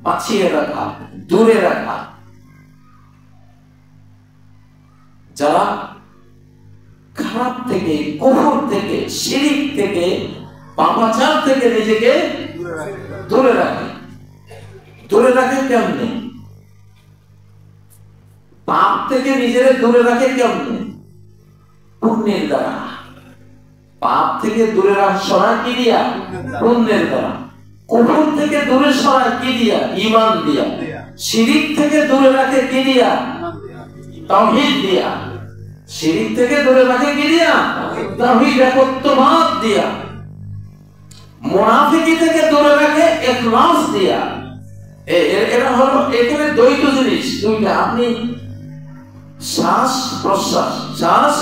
বাঁচিয়ে রাখা, দূরে রাখা। যারা খারাপ থেকে, কুফর থেকে, শিরিক থেকে, পাপাচার থেকে নিজেকে দূরে রাখে। দূরে রাখে কেমনে? পাপ থেকে নিজেরা দূরে রাখে কেমনে? পুণ্যের দ্বারা। পাপ থেকে দূরে সরায় কি দিয়া? পুণ্যের দ্বারা। কুফর থেকে দূরে সরায় কি দিয়া? ঈমান দিয়া। শিরিক থেকে দূরে রাখে কি দিয়া? তাওহীদ দিয়া। শিরিক থেকে দূরে রাখে কি দিয়া? তাওহীদ, একত্ববাদ দিয়া। মুনাফিকি থেকে দূরে রাখে ইখলাস দিয়া। এরা হলো এখানে দ্বৈত জিনিস দুইটা। আপনি শ্বাস প্রশ্বাস, শ্বাস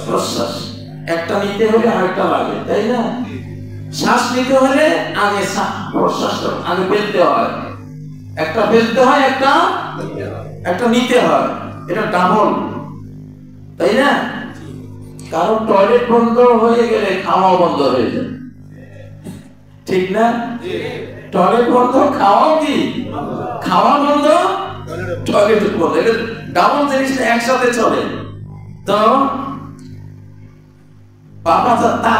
প্রশ্বাস, একটা নিতে হলে আরেকটা লাগে, তাই না? শ্বাস নিতে হলে আগে প্রশ্বাস আগে ফেলতে হয়, একটা ফেলতে হয়, একটা নিতে হয়। এটা ডাবল, তাই না? কারণ টয়লেট বন্ধ হয়ে গেলে খাওয়াও বন্ধ হয়ে যায়, ঠিক না? টয়লেট বন্ধ, খাওয়াও কি? খাওয়া বন্ধ, টয়লেট বন্ধ। এটা ডাবল জিনিসটা একসাথে চলে। তো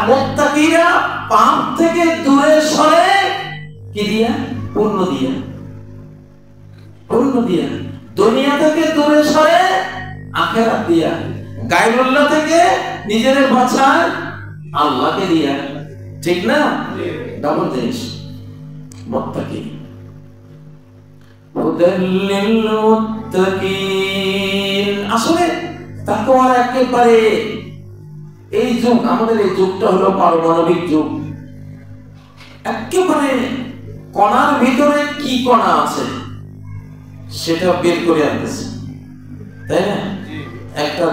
মুত্তাকিরা পাপ থেকে দূরে সরে কি দিয়া? পুণ্য দিয়া। পুণ্য দিয়া। দুনিয়া থেকে দূরে সরে আখিরাত দিয়া। গায়রুল্লাহ থেকে নিজের বাঁচায় আল্লাহকে দিয়া, ঠিক না? ডাবল জিনিস মুত্তাকি। হুদাল্লিল মুত্তাকিন। আসলে তাকওয়ার একেবারে এই যুগ, আমাদের এই যুগটা হলো পারমাণবিক যুগ। একেবারে কণার ভিতরে কি কণা আছে সেটা বের করে আনতেছে, তাই না? একটা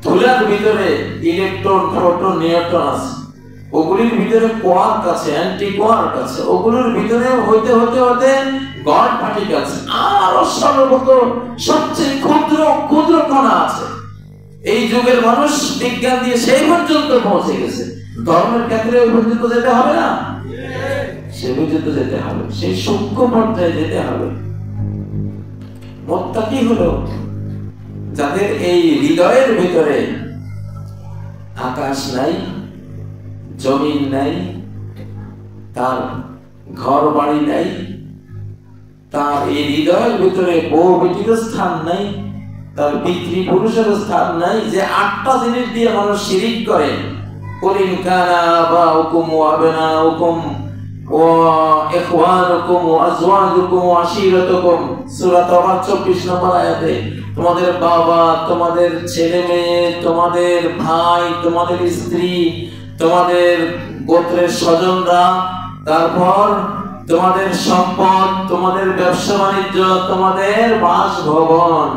ধুলার ভিতরে ইলেকট্রন, প্রোটন, নিউট্রন আছে। ওগুলির ভিতরে কোয়ার্ক আছে, অ্যান্টি কোয়ার্ক আছে। ওগুলোর ভিতরে হইতে হতে হতে গড পার্টিকেল আছে। আরো সর্বত সবচেয়ে ক্ষুদ্র ক্ষুদ্র কণা আছে। এই যুগের মানুষ বিজ্ঞান দিয়ে সেই পর্যন্ত পৌঁছে গেছে। ধর্মের ক্ষেত্রে ওই পর্যন্ত যেতে হবে না, সে পর্যন্ত যেতে হবে, সেই সূক্ষ্ম পর্যায়ে যেতে হবে। মুত্তাকি হলো যাদের এই হৃদয়ের ভিতরে আকাশ নাই, জমিন নাই, তার ঘর বাড়ি নাই, তার এই হৃদয়ের ভিতরে বউ বেটির স্থান নাই, তার পিতৃ পুরুষের স্থান নাই, যে আটটা জিনিস দিয়ে মানুষ শিরিক করে। কুলিন কানা আবাউকুম ওয়া আবনাউকুম ওয়া ইখওয়ানুকুম ওয়া আজওয়াজুকুম ওয়া আশীরাতুকুম, সূরা তাওবা 24 নম্বর আয়াতে তোমাদের বাবা, তোমাদের ছেলে মেয়ে, তোমাদের ভাই, তোমাদের স্ত্রী, তোমাদের গোত্রের স্বজনরা, তারপর তোমাদের সম্পদ, তোমাদের ব্যবসা বাণিজ্য, তোমাদের বাসভবন,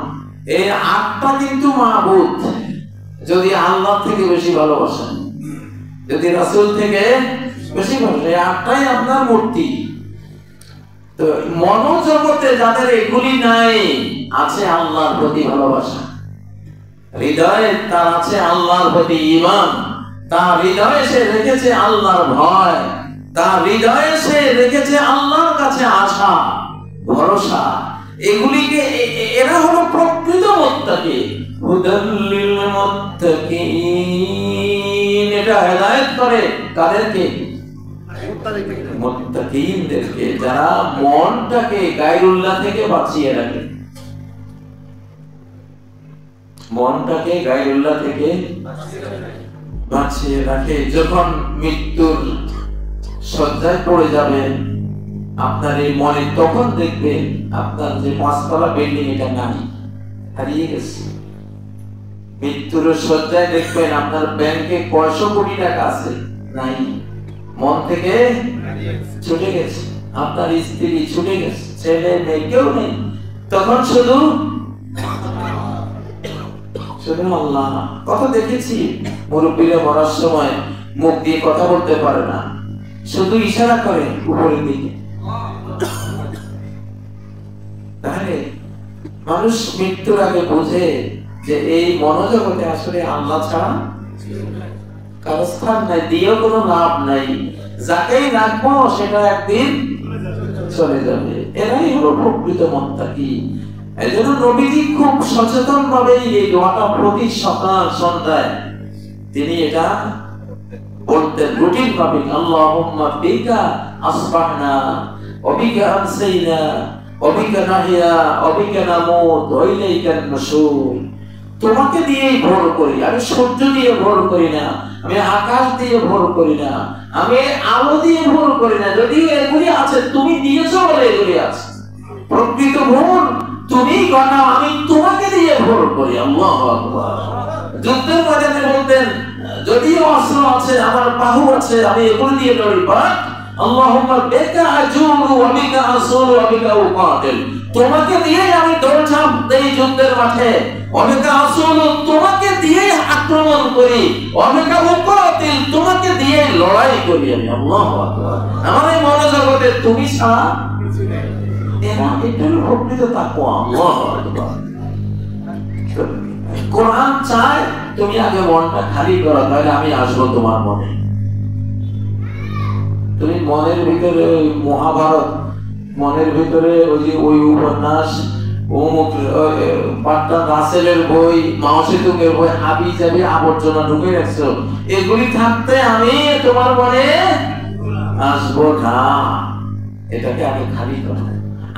এই আটটা কিন্তু মাবুদ। যদি আল্লাহ থেকে বেশি ভালোবাসেন, যদি রাসূল থেকে বেশি ভালোবাসেন, এই আটটাই আপনার মূর্তি। তো মনোজগতে যাদের এগুলি নাই, আছে আল্লাহর প্রতি ভালোবাসা, হৃদয়ে তার আছে আল্লাহর প্রতি ঈমান, তার হৃদয়ে সে রেখেছে আল্লাহর ভয়, তার হৃদয়ে সে রেখেছে আল্লাহর কাছে আশা, ভরসা। এগুলিকে এরা হলো প্রকৃত মুত্তাকি। হুদাল্লিল মুত্তাকিন, এটা হেদায়েত করে কাদেরকে? মুত্তাকিনদেরকে, যারা মনটাকে গায়রুল্লাহ থেকে বাঁচিয়ে রাখে। মনটাকে গায়রুল্লাহ থেকে বাঁচিয়ে রাখে। যখন মৃত্যুর শয্যায় পড়ে যাবেন আপনার এই মনে, তখন দেখবেন আপনার যে 5 তলা বিল্ডিং এটা নাই, হারিয়ে গেছে। মৃত্যুর শয্যায় দেখবেন আপনার ব্যাংকে কয়শো কোটি টাকা আছে, নাই, মন থেকে ছুটে গেছে। আপনার স্ত্রী ছুটে গেছে, ছেলে মেয়ে কেউ নেই। তখন শুধু আল্লাহ। কথা দেখেছি, মুরব্বীরা মরার সময় মুখ দিয়ে কথা বলতে পারে না, শুধু ইশারা করে উপরের দিকে। তাহলে মানুষ মৃত্যুর আগে বোঝে যে এই মনোজগতে আসলে আল্লাহ ছাড়া কারো স্থান নাই, দিয়েও কোনো লাভ নাই। যাকেই রাখবো সেটা একদিন চলে যাবে। এরাই হলো প্রকৃত মুত্তাকি। এজন্য নবীজি খুব সচেতন ভাবে এই দোয়াটা প্রতি সকাল সন্ধ্যায় তিনি এটা বলতেন রুটিন ভাবে, আল্লাহুম্মা বিকা আসবাহনা ওয়া বিকা আমসাইনা ওয়া বিকা নাহিয়া ওয়া বিকা নামুত ওয়া ইলাইকান নুশুর। তোমাকে দিয়েই ভোর করি, আমি সূর্য দিয়ে ভোর করি না, আমি আকাশ দিয়ে ভোর করি না, আমি আলো দিয়ে ভোর করি না, যদিও এগুলি আছে তুমি দিয়েছো বলে এগুলি আছে, প্রকৃত ভোর তুমি ঘটাও, আমি তোমাকে দিয়ে ভোর করি। আল্লাহু আকবার। যুদ্ধের ময়দানে বলতেন যদিও অস্ত্র আছে, আমার বাহু আছে, আমি এগুলো দিয়ে লড়ি, বাট আল্লাহুম্মা বিকা আজুরু ওয়া বিকা আসুরু ওয়া বিকা উকাতিল, তোমাকে দিয়েই আমি দৌড়ঝাঁপ দেই যুদ্ধের মাঠে, ওয়া বিকা আসুরু তোমাকে দিয়েই আক্রমণ করি, ওয়া বিকা উকাতিল তোমাকে দিয়ে লড়াই করি আমি। আল্লাহু আকবার। আমার এই মনোজগতে তুমি ছাড়া কিছু নেই। এটাই প্রকৃত তাকওয়া। আল্লাহু আকবার। কোরআন চায় তুমি আগে মনটা খালি করো, তাহলে আমি আসবো তোমার মনে। তুমি মনের ভিতরে মহাভারত, মনের ভিতরে ওই উপন্যাস, বার্টন রাসেলের বই, মাও সেতুংয়ের বই, হাবি জাবি আবর্জনা ঢুকে রাখছো, এগুলি থাকতে আমি তোমার মনে আসবো না। এটাকে আগে খালি করো।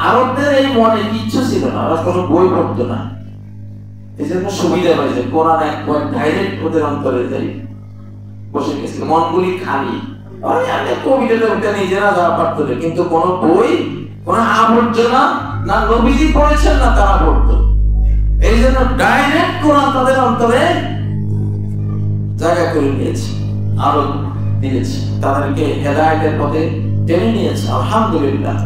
আরবদের এই মনে কিচ্ছু ছিল না, ওরা কোনো বই পড়তো না, এই জন্য সুবিধা হয়েছে, কোরআন একবার ডাইরেক্ট ওদের অন্তরে যাই বসে গেছিল, মনগুলি খালি। কবিতা নিজেরা যাওয়া পারত, কিন্তু কোন বই, কোন আবর্জনা না নবীজি পড়েছেন না তারা পড়তো। এই জন্য ডাইরেক্ট কোরআন তাদের অন্তরে জায়গা করে নিয়েছে, আলো দিয়েছে, তাদেরকে হেদায়েতের পথে টেনে নিয়েছে। আলহামদুলিল্লাহ।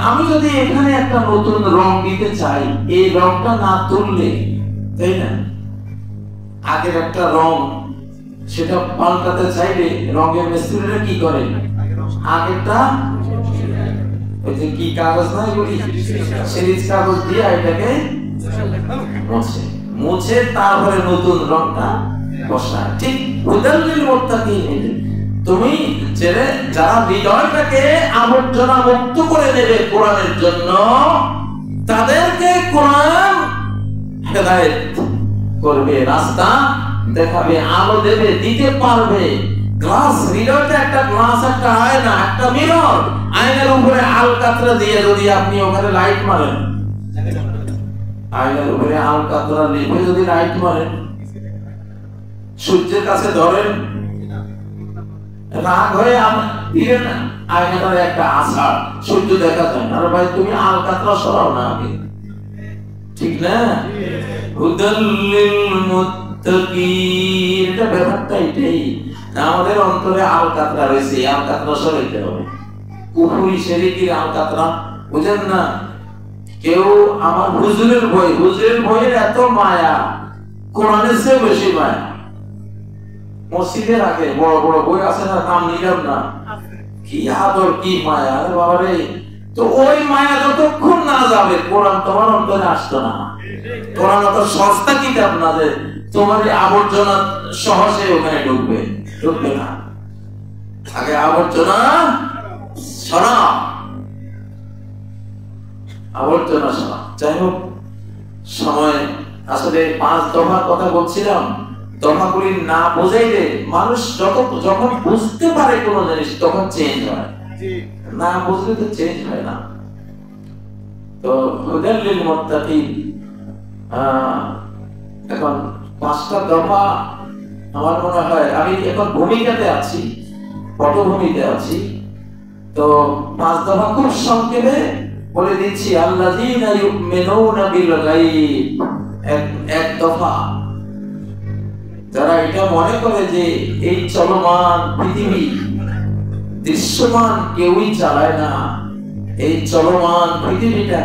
আমি যদি এখানে একটা নতুন রং দিতে চাই, এই রংটা না তুললে, তাই না, আগের একটা রং সেটা পাল্টাতে চাইলে রঙের মিস্ত্রিরা কি করে, আগেরটা ওই যে কি কাগজ না এগুলি, সিরিজ কাগজ দিয়ে এটাকে মুছে মুছে তারপরে নতুন রংটা বসায়। ঠিক হুদাল্লিল মুত্তাকিন, তুমি যারা হৃদয়টাকে আবর্জনা মুক্ত করে নেবে কোরআনের জন্য, তাদেরকে কোরআন হেদায়েত করবে, রাস্তা দেখাবে, আলো দেবে, দিতে পারবে। গ্লাস, হৃদয়টা একটা গ্লাস, একটা আয়না, একটা মিরর। আয়নার উপরে আলকাতরা দিয়ে যদি আপনি ওখানে লাইট মারেন, আয়নার উপরে আলকাতরা লিখে যদি লাইট মারেন, সূর্যের কাছে ধরেন, রাগ হয়ে দিলেন না, আয়নাটার একটা আশা, সূর্য দেখা যায় না। আরে ভাই তুমি আলকাতরা সরাও না আগে, ঠিক না? হুদাল্লিল মুত্তাকিন, এটা ব্যাপারটা এটাই। আমাদের অন্তরে আলকাতরা রয়েছে, আলকাতরা সরাইতে হবে। কুফরি শিরকির আলকাতরা বুঝেন না কেউ। আমার হুজুরের বই, হুজুরের বইয়ের এত মায়া, কোরআনের চেয়ে বেশি মায়া। মসজিদের আগে বড় বড় বই আছে না, নাম নিলাম না, কি আদর, কি মায়া। আরে বাবা রে, তো ওই মায়া যতক্ষণ না যাবে কোরআন তোমার অন্তরে আসতো না। কোরআন অত সস্তা কিতাব না যে তোমার আবর্জনা সহজে ওখানে ঢুকবে, ঢুকবে না। আগে আবর্জনা সরা, আবর্জনা সরা। যাই হোক, সময় আসলে 5 দফার কথা বলছিলাম। দফাগুলি না বোঝাইলে মানুষ যখন বুঝতে পারে কোন জিনিস তখন চেঞ্জ হয়, না বুঝলে তো চেঞ্জ হয় না। তো হুদাল্লিল মুত্তাকিন, এখন 5টা দফা আমার মনে হয়, আমি এখন ভূমিকাতে আছি, পটভূমিতে আছি। তো 5 দফা খুব সংক্ষেপে বলে দিচ্ছি। আল্লাযীনা ইউমিনুনা বিল গায়ব, এক দফা, যারা এটা মনে করে যে এই চলমান পৃথিবী দৃশ্যমান কেউই চালায় না, এই চলমান পৃথিবীটা,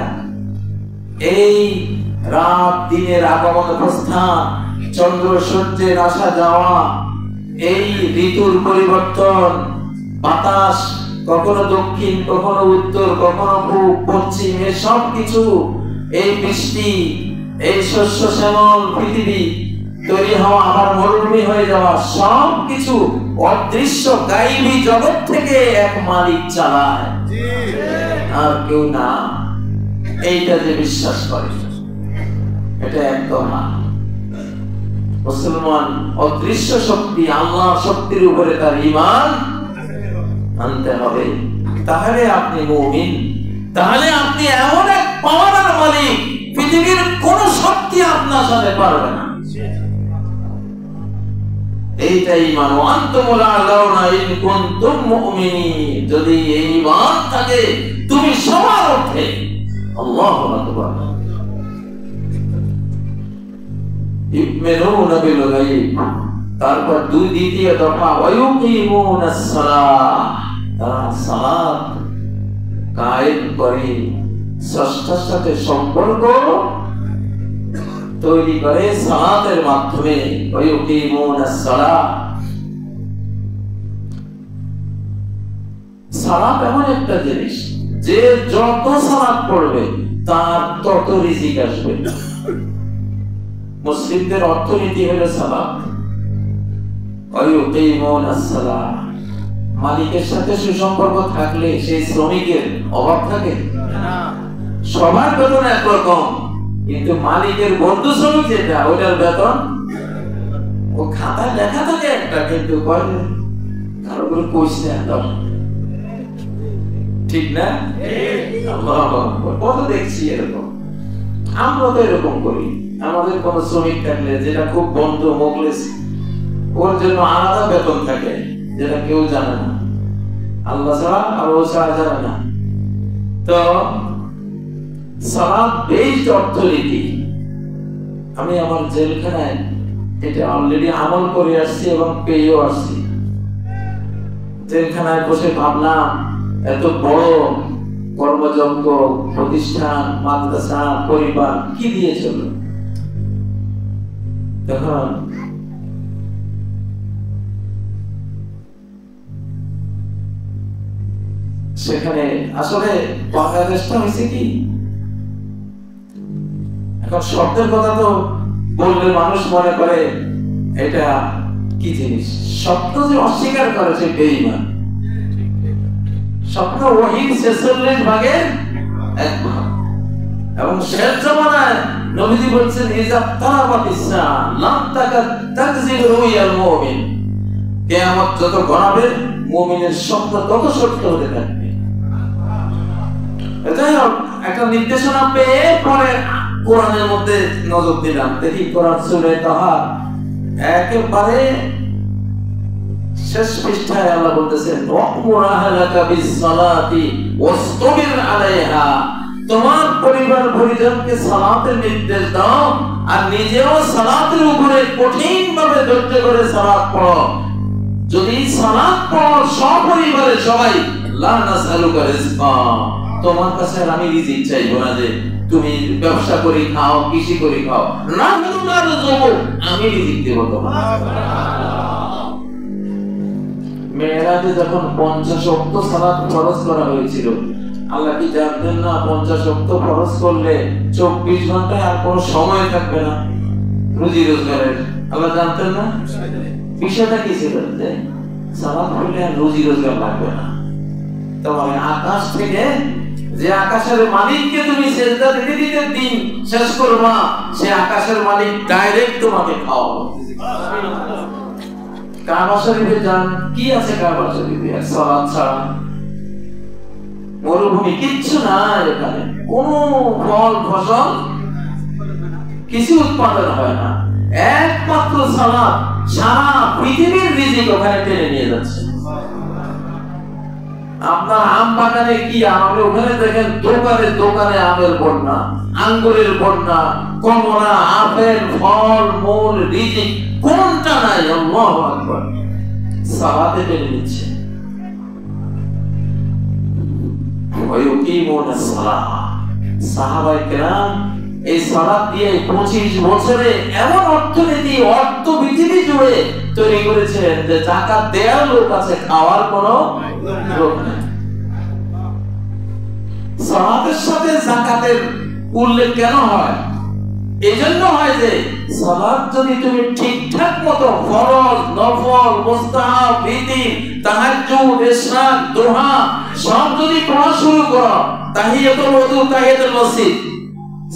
এই রাত দিনের আগমন প্রস্থান, চন্দ্র সূর্যের আসা যাওয়া, এই ঋতুর পরিবর্তন, বাতাস কখনো দক্ষিণ, কখনো উত্তর, কখনো পূব পশ্চিম, এই সব কিছু, এই বৃষ্টি, এই শস্য শ্যামল পৃথিবী, তৈরি হওয়া আবার মরুভূমি হয়ে যাওয়া, সবকিছু অদৃশ্য গায়েবী জগৎ থেকে এক মালিক চালায়, আর কেউ না। এইটা যে বিশ্বাস করে এটা একদম না। মুসলমান অদৃশ্য শক্তি আল্লাহর শক্তির উপরে তার ঈমান আনতে হবে, তাহলে আপনি মুমিন, তাহলে আপনি এমন এক পাওয়ার মালিক পৃথিবীর কোন শক্তি আপনার সাথে পারবে না। এইটাই ঈমান। আনতুমুল আ'লাউনা ইন কুনতুম মুমিনিন, যদি এই ঈমান থাকে তুমি সবার ঊর্ধ্বে। আল্লাহু আকবার। ইউমিনুনা বিল গায়ব, তারপর দ্বিতীয় দফা ওয়ায়ুকিমুনাস সালাহ, তারা সালাত কায়েম করে, স্রষ্টার সাথে সম্পর্ক তৈরি করে সালাতের মাধ্যমে। ওয়ায়ুকিমুনাস সালাহ, সালাত এমন একটা জিনিস যে যত সালাত পড়বে তার তত রিজিক আসবে। মুসলিমদের অর্থনীতি হলো সালাত। ওয়ায়ুকিমুনাস সালাহ, মালিকের সাথে সুসম্পর্ক থাকলে সেই শ্রমিকের অভাব থাকে না। সবার বেতন একরকম, কিন্তু মালিকের বন্ধু শ্রমিক যেটা, ওটার বেতন ও খাতায় লেখা থাকে একটা, কিন্তু কারো করে কইছে না। ঠিক না? আল্লাহু আকবার। কত দেখছি এরকম। আমরা তো এরকম করি। আমাদের কোন শ্রমিক থাকলে, যেটা খুব বন্ধু মুখলেস, ওর জন্য আলাদা বেতন থাকে, যেটা কেউ জানে না, আল্লাহ ছাড়া আর ও ছাড়া জানে না। তো সালাত বেসড অর্থনীতি, আমি আমার জেলখানায় এটা অলরেডি আমল করে আসছি এবং পেয়েও আসছি। জেলখানায় বসে ভাবলাম, এত বড় কর্মযজ্ঞ প্রতিষ্ঠান, মাদ্রাসা, পরিবার কি দিয়ে চলল। তখন সেখানে আসলে বাংলাদেশটা হয়েছে কি, এখন শব্দের কথা তো বললে মানুষ মনে করে এটা কি জিনিস। শব্দ যে অস্বীকার করে সে বেঈমান। স্বপ্ন ওহীর 46 ভাগের 1 ভাগ। এবং শেষ জামানায় নবীজি বলছেন, ইজা তারাবাতিস সাআ লাম তাকাদ তাকযিব রুয়াল মুমিন, কিয়ামত যত ঘনাবে মুমিনের স্বপ্ন তত সত্য হতে থাকবে। এটাই একটা নির্দেশনা পেয়ে পরে কোরআনের মধ্যে নজর দিলাম, দেখি কোরআন সূরা তাহা একেবারে শেষ পৃষ্ঠায় আল্লাহ বলতেছেন, ওয়া'মুর আহলাকা বিস-সালাতি ওয়াসতাবির আলাইহা, তোমার পরিবার পরিজনকে সালাতের নির্দেশ দাও আর নিজেও সালাতের উপরে কঠিনভাবে ধৈর্য ধরে সালাত পড়ো। যদি সালাত পড়ো সপরিবারে সবাই, লা নাসআলুকা রিজকা, তোমার কাছে আমি রিজিক চাইবো না যে তুমি ব্যবসা করে খাও, কৃষি করে খাও, না আমি রিজিক দেব তোমার। মেরাজে যখন 50 ওয়াক্ত সালাত ফরজ করা হয়েছিল, আল্লাহ কি জানতেন না 50 ওয়াক্ত ফরজ করলে 24 ঘন্টায় আর কোনো সময় থাকবে না রুজি রোজগারের? আল্লাহ জানতেন না? বিষয়টা কি ছিল যে সালাত পড়লে আর রুজি রোজগার লাগবে না। তোমার আকাশ থেকে, যে আকাশের মালিককে তুমি সেজদা দিতে দিতে দিন শেষ করবা, সে আকাশের মালিক ডাইরেক্ট তোমাকে খাওয়াবে। কাবা শরীফে যান, কি আছে কাবা শরীফে? সালাত ছাড়া মরুভূমি, কিচ্ছু নাই এখানে, কোনো ফল ফসল কিছু উৎপাদন হয় না, একমাত্র সালাত সারা পৃথিবীর রিজিক ওখানে টেনে নিয়ে যাচ্ছে। আপনার আম বাগানে কি আম, ওখানে দেখেন দোকানে দোকানে আমের বন্যা, আঙ্গুরের বন্যা, কমলা, আপেল, ফল মূল, রিজিক কোনটা নাই? আল্লাহু আকবার। সালাতে টেনে নিচ্ছে। ওয়ায়ুকিমুনাস সালাহ, সাহাবায়ে কেরাম এই সালাত দিয়ে 25 বছরে এমন অর্থনীতি, অর্থ পৃথিবী জুড়ে তৈরি করেছেন যে যাকাত দেওয়ার লোক আছে, খাওয়ার কোনো লোক নেই। সালাতের সাথে যাকাতের উল্লেখ কেন হয়? এই জন্য হয় যে সালাত যদি তুমি ঠিকঠাক মতো ফরজ, নফল, মুস্তাহাব, বিধি, তাহাজ্জুদ, ইশরাক, দুহা সব যদি পড়া শুরু করো, তাহিয়াতুল ওযু, তাহিয়াতুল মসজিদ,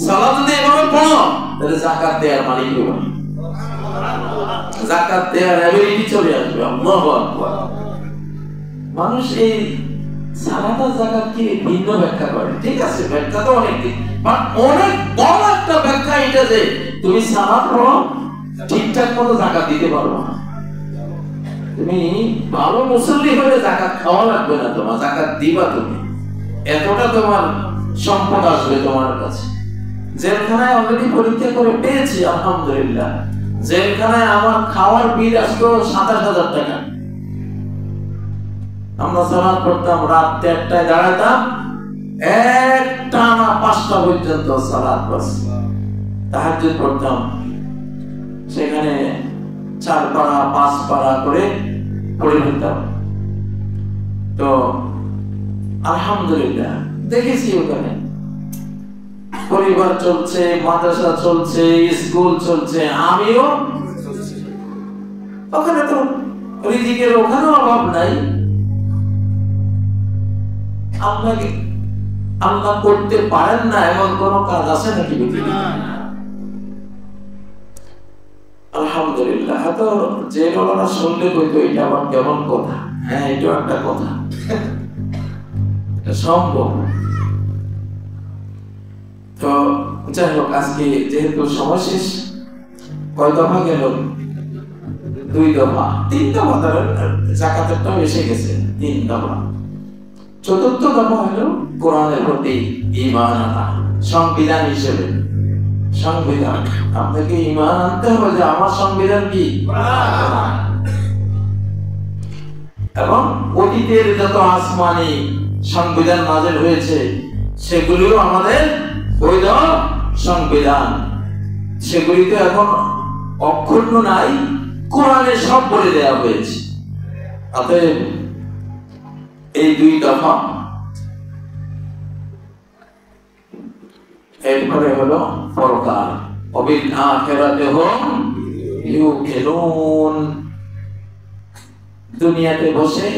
সালাত যদি এভাবে পড়ো, তাহলে যাকাত দেওয়ার মালিক হবে, যাকাত দেওয়ার অ্যাবিলিটি চলে আসবে। আল্লাহু আকবার। মানুষ এই সালাত আর যাকাতকে ভিন্ন ব্যাখ্যা করে। ঠিক আছে, ব্যাখ্যা তো অনেক, বাট অনেক বড় একটা ব্যাখ্যা এটা যে তুমি সালাত পড়ো, ঠিকঠাক মতো যাকাত দিতে পারবে না। তুমি ভালো মুসল্লি হলে যাকাত খাওয়া লাগবে না, তোমার যাকাত দিবা তুমি, এতটা তোমার সম্পদ আসবে তোমার কাছে। জেলখানায় অলরেডি পরীক্ষা করে পেয়েছি আলহামদুলিল্লাহ, জেলখানায় আমার খাওয়ার বিল আসতো ২৭,০০০ টাকা। আমরা সালাত পড়তাম, রাত ৩টায় দাঁড়াতাম, একটানা ৫টা পর্যন্ত সালাত, বাস তাহাজ্জুদ পড়তাম। সেখানে ৪ পারা ৫ পারা করে পড়ে ফেলতাম। তো আলহামদুলিল্লাহ দেখেছি ওখানে পরিবার চলছে, মাদ্রাসা চলছে, স্কুল চলছে, আমিও ওখানে, তো রিজিকের ওখানেও অভাব নাই। আপনাকে আল্লাহ করতে পারেন না এমন কোন কাজ আছে নাকি? আলহামদুলিল্লাহ। তো যে লোকেরা শুনলে কইতো এটা আবার কেমন কথা, হ্যাঁ এটাও একটা কথা, সম্ভব। তো যাই হোক, আজকে যেহেতু সময় শেষ, কয় দফা গেল? 2 দফা, 3 দফা, যাকাতেরটাও এসে গেছে, 3 দফা। ৪র্থ দফা হলো কোরআনের প্রতি ঈমান আনা, সংবিধান হিসেবে। সংবিধান, আপনাকে ঈমান আনতে হবে যে আমার সংবিধান কি, এবং অতীতের যত আসমানি সংবিধান নাযিল হয়েছে সেগুলিও আমাদের বৈধ সংবিধান, সেগুলি তো এখন অক্ষুণ্ণ নাই, কোরআনে সব বলে দেওয়া হয়েছে। অতএব এই 2 দফা। এরপরে হলো পরকাল, অবিল আখিরাতে হুম ইউকিনুন। দুনিয়াতে বসে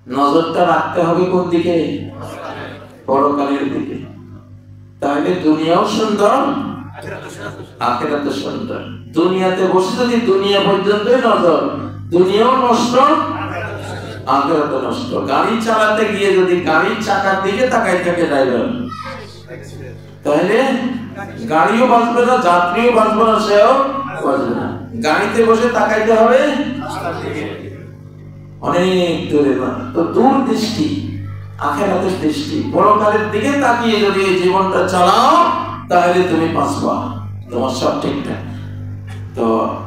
নজরটা রাখতে হবে কোন দিকে? পরকালের দিকে। তাহলে দুনিয়াও সুন্দর, আখিরাতও সুন্দর। দুনিয়াতে বসে যদি দুনিয়া পর্যন্তই নজর, দুনিয়াও নষ্ট, আখিরাতও নষ্ট। গাড়ি চালাতে গিয়ে যদি গাড়ির চাকার দিকে তাকাই থাকে ড্রাইভার, তাহলে গাড়িও বাঁচবে না, যাত্রীও বাঁচবে না, সেও বাঁচবে না। গাড়িতে বসে তাকাইতে হবে অনেক দূরে। তো দূরদৃষ্টি, আখিরাতের দৃষ্টি, পরকালের দিকে তাকিয়ে যদি এই জীবনটা চালাও, তাহলে তুমি বাঁচবা, তোমার সব ঠিকঠাক। তো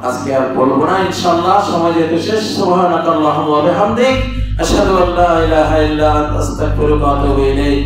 আজকে আর বলবো না, ইনশাআল্লাহ সময় যেহেতু শেষ। সুবহানাকাল্লাহুম্মা ওয়া বিহামদিক, আশহাদু আল্লা ইলাহা ইল্লা আনতা, আস্তাগফিরুকা ওয়া আতুবু ইলাইক।